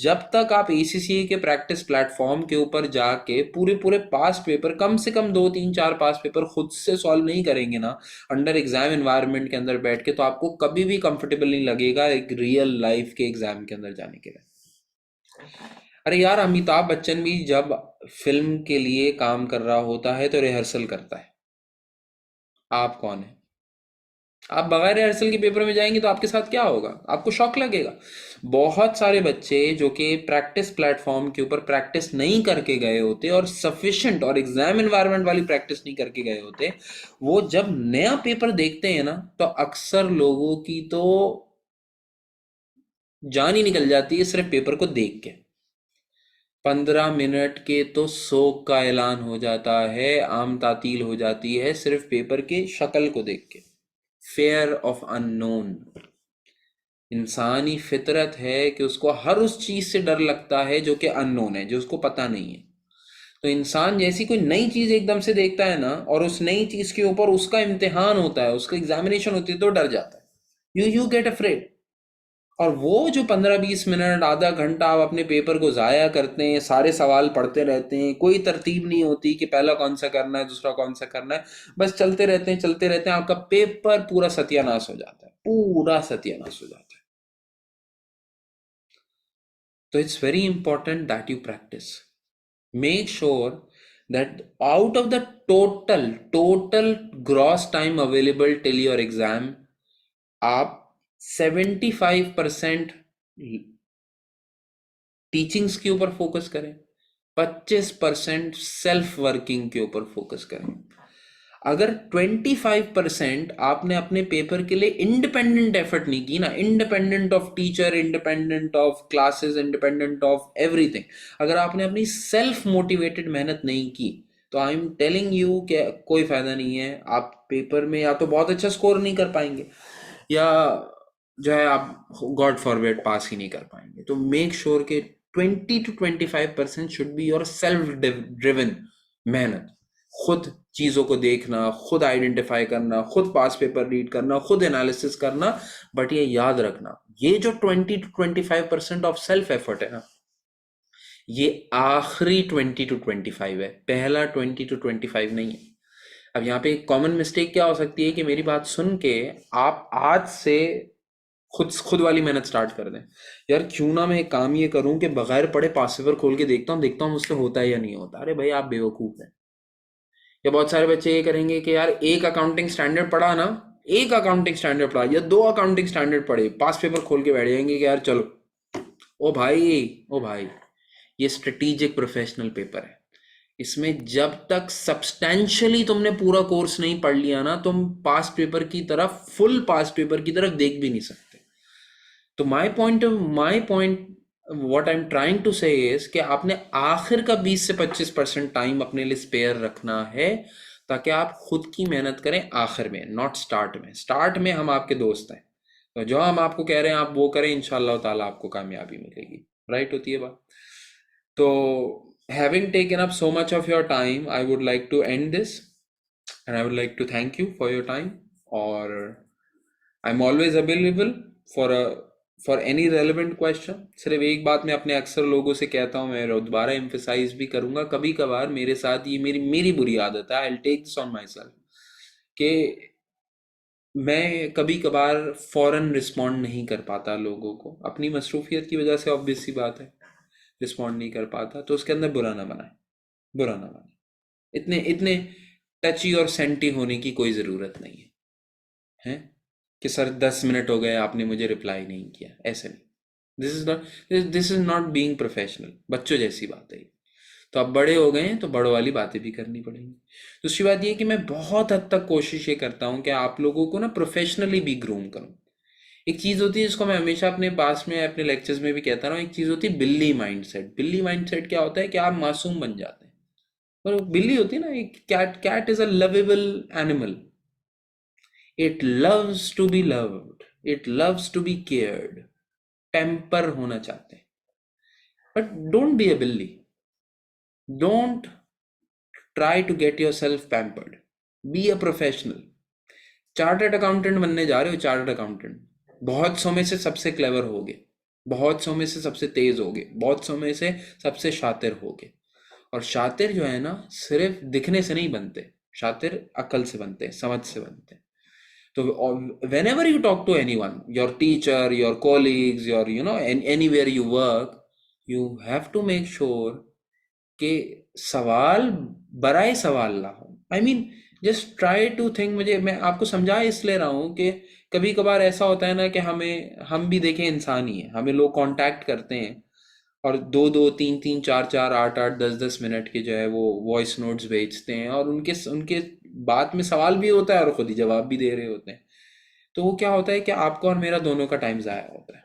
Speaker 1: जब तक आप एसीसीए के प्रैक्टिस प्लेटफॉर्म के ऊपर जाके पूरे पूरे पास पेपर, कम से कम 2 3 4 पास पेपर खुद से सॉल्व नहीं करेंगे ना, अंडर एग्जाम एनवायरनमेंट के अंदर बैठ के, तो आपको कभी भी कंफर्टेबल नहीं लगेगा एक रियल लाइफ के एग्जाम के अंदर जाने के लिए। अरे यार, अमिताभ बच्चन भी जब फिल्म के लिए काम कर रहा होता है तो रिहर्सल करता है। आप कौन है? आप बगैर रिहर्सल के पेपर में जाएंगे तो आपके साथ क्या होगा? आपको शॉक लगेगा। बहुत सारे बच्चे जो कि प्रैक्टिस प्लेटफॉर्म के ऊपर प्रैक्टिस नहीं करके गए होते, और सफिशिएंट और एग्जाम एनवायरनमेंट वाली प्रैक्टिस नहीं करके गए होते, वो जब नया पेपर देखते हैं ना, तो अक्सर लोगों की तो जान ही निकल जाती है सिर्फ पेपर को देख के। 15 मिनट के तो शोक का ऐलान हो जाता है, आम तातील हो जाती है सिर्फ पेपर के शक्ल को देख के। फेयर ऑफ अननोन, इंसानी फितरत है कि उसको हर उस चीज से डर लगता है जो कि अननोन है, जो उसको पता नहीं है। तो इंसान जैसी कोई नई चीज एकदम से देखता है ना, और उस नई चीज के ऊपर उसका इम्तिहान होता है, उसका एग्जामिनेशन होती है, तो डर जाता है। You get afraid. और वो जो 15 20 मिनट, आधा घंटा आप अपने पेपर को ज़ाया करते हैं, सारे सवाल पढ़ते रहते हैं, कोई तरतीब नहीं होती कि पहला कौन सा करना है, दूसरा कौन सा करना है, बस चलते रहते हैं चलते रहते हैं, आपका पेपर पूरा सत्यानाश हो जाता है, पूरा सत्यानाश हो जाता है। तो it's very important that you practice. Make sure that out of the total gross time available till your exam, आप 75% टीचिंग्स के ऊपर फोकस करें, 25% सेल्फ वर्किंग के ऊपर फोकस करें। अगर 25% आपने अपने पेपर के लिए इंडिपेंडेंट एफर्ट नहीं की ना, independent of teacher, independent of classes, independent of everything, अगर आपने अपनी सेल्फ मोटिवेटेड मेहनत नहीं की, तो आई एम टेलिंग यू कि कोई फायदा नहीं है। आप पेपर में या तो बहुत अच्छा स्कोर नहीं कर पाएंगे, या जो है आप गॉड फॉरबिड पास ही नहीं कर पाएंगे। तो मेक श्योर कि 20 to 25% should be your self driven मेहनत। खुद चीज़ों को देखना, खुद आइडेंटिफाई करना, खुद पास पेपर रीड करना, खुद एनालिसिस करना। बट ये याद रखना, ये जो 20 to 25% ऑफ सेल्फ एफर्ट है ना, ये आखिरी 20 to 25 है, पहला 20 to 25 नहीं है। अब यहाँ पे एक कॉमन मिस्टेक क्या हो सकती है कि मेरी बात सुन के आप आज से खुद वाली मेहनत स्टार्ट कर दें। यार क्यों ना मैं एक काम ये करूं कि बगैर पढ़े पास पेपर खोल के देखता हूँ मुझसे होता है या नहीं होता। अरे भाई, आप बेवकूफ़ हैं। या बहुत सारे बच्चे ये करेंगे कि यार एक अकाउंटिंग स्टैंडर्ड पढ़ा ना, एक अकाउंटिंग स्टैंडर्ड पढ़ा या दो अकाउंटिंग स्टैंडर्ड पढ़े, पास पेपर खोल के बैठ जाएंगे कि यार चलो, ओ भाई ओ भाई, ये स्ट्रेटेजिक प्रोफेशनल पेपर है, इसमें जब तक सब्सटेंशियली तुमने पूरा कोर्स नहीं पढ़ लिया ना, तुम पास पेपर की तरफ, फुल पास पेपर की तरफ देख भी नहीं सकते। तो my point what I am trying to say is कि आपने आखिर का 20 से 25% टाइम अपने लिए स्पेयर रखना है, ताकि आप खुद की मेहनत करें आखिर में, नॉट स्टार्ट में। स्टार्ट में हम आपके दोस्त हैं, तो जो हम आपको कह रहे हैं आप वो करें, इंशाल्लाह ताला आपको कामयाबी मिलेगी। राइट होती है बात। तो having taken up so much of your time, I would like to end this, and I would like to thank you for your time. Or I'm always available for a for any relevant question. सिर्फ एक बात मैं अपने अक्सर लोगों से कहता हूँ, मैं दोबारा एम्फेसाइज भी करूंगा, कभी कभार मेरे साथ ये मेरी मेरी बुरी आदत है, I take this on myself, कि मैं कभी कभार फौरन रिस्पॉन्ड नहीं कर पाता लोगों को, अपनी मसरूफियत की वजह से, ऑब्वियस सी बात है, रिस्पॉन्ड नहीं कर पाता। तो उसके अंदर बुरा ना बनाए, बुरा ना माने, इतने इतने टची और सेंटी होने की कोई ज़रूरत नहीं है, हैं कि सर 10 मिनट हो गए आपने मुझे रिप्लाई नहीं किया, ऐसे नहीं। This is not being professional, बच्चों जैसी बात है ये। तो अब बड़े हो गए हैं तो बड़ों वाली बातें भी करनी पड़ेंगी। दूसरी बात ये कि मैं बहुत हद तक कोशिश ये करता हूँ कि आप लोगों को ना प्रोफेशनली भी ग्रूम करूँ। एक चीज़ होती है जिसको मैं हमेशा अपने पास में, अपने लेक्चर्स में भी कहता रहा हूँ, एक चीज़ होती है बिल्ली माइंडसेट। बिल्ली माइंडसेट क्या होता है कि आप मासूम बन जाते हैं, और बिल्ली होती है ना, एक cat, cat is a lovable animal, it loves to be loved, it loves to be cared, temper होना चाहते हैं। बट डोंट बी अ बिल्ली, don't try to get yourself pampered, be a professional. Chartered accountant बनने जा रहे हो, chartered accountant, बहुत सौ में से सबसे क्लेवर होगे, बहुत सौ में से सबसे तेज होगे, बहुत सौ में से सबसे शातिर होगे। और शातिर जो है ना, सिर्फ दिखने से नहीं बनते, शातिर अकल से बनते हैं, समझ से बनते हैं। तो whenever you talk to anyone, your teacher, your colleagues, your anywhere you work, you have to make sure कि सवाल बराए सवाल ना हो। I mean just try to think. मुझे, मैं आपको समझा इसलिए रहा हूँ कि कभी कभार ऐसा होता है ना कि हम भी देखें, इंसान ही है, हमें लोग कांटेक्ट करते हैं और 2-2 3-3 4-4 8-8 10-10 मिनट के जो है वो वॉइस नोट्स भेजते हैं, और उनके उनके बात में सवाल भी होता है और खुद ही जवाब भी दे रहे होते हैं। तो वो क्या होता है कि आपका और मेरा दोनों का टाइम ज़ाया होता है।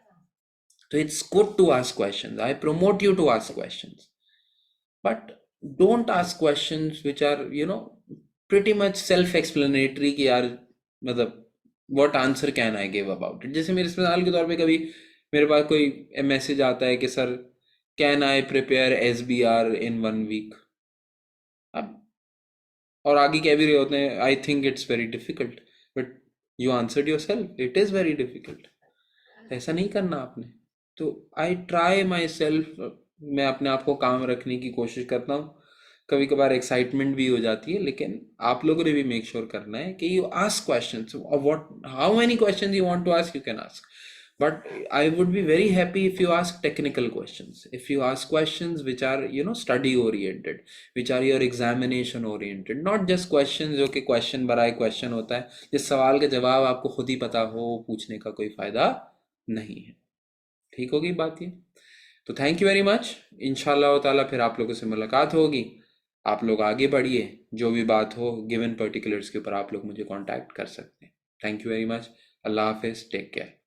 Speaker 1: तो it's good to ask questions, I promote you to ask questions, but don't ask questions which are pretty much self explanatory, कि यार मतलब what answer can I give about it. जैसे मेरे मिसाल के तौर पे कभी मेरे पास कोई मैसेज आता है कि sir can I prepare SBR in 1 week, अब और आगे कह भी रहे होते हैं I think it's very difficult, but you answered yourself it is very difficult. ऐसा नहीं करना आपने। तो आई ट्राई माई सेल्फ, मैं अपने आप को काम रखने की कोशिश करता हूँ। कभी कभार एक्साइटमेंट भी हो जाती है, लेकिन आप लोगों ने भी मेक श्योर करना है कि you ask questions, what how many questions you want to ask, you can ask, but I would be very happy if you ask technical questions, if you ask questions which are study oriented, which are your examination oriented, not just questions जो कि question बराए question होता है, जिस सवाल का जवाब आपको खुद ही पता हो, पूछने का कोई फायदा नहीं है। ठीक होगी बात ये। तो थैंक यू वेरी मच, इंशाल्लाह ताला फिर आप लोगों से मुलाकात होगी। आप लोग आगे बढ़िए, जो भी बात हो गिवन पर्टिकुलर्स के ऊपर आप लोग मुझे कांटेक्ट कर सकते हैं। थैंक यू वेरी मच, अल्लाह हाफिज़, टेक केयर।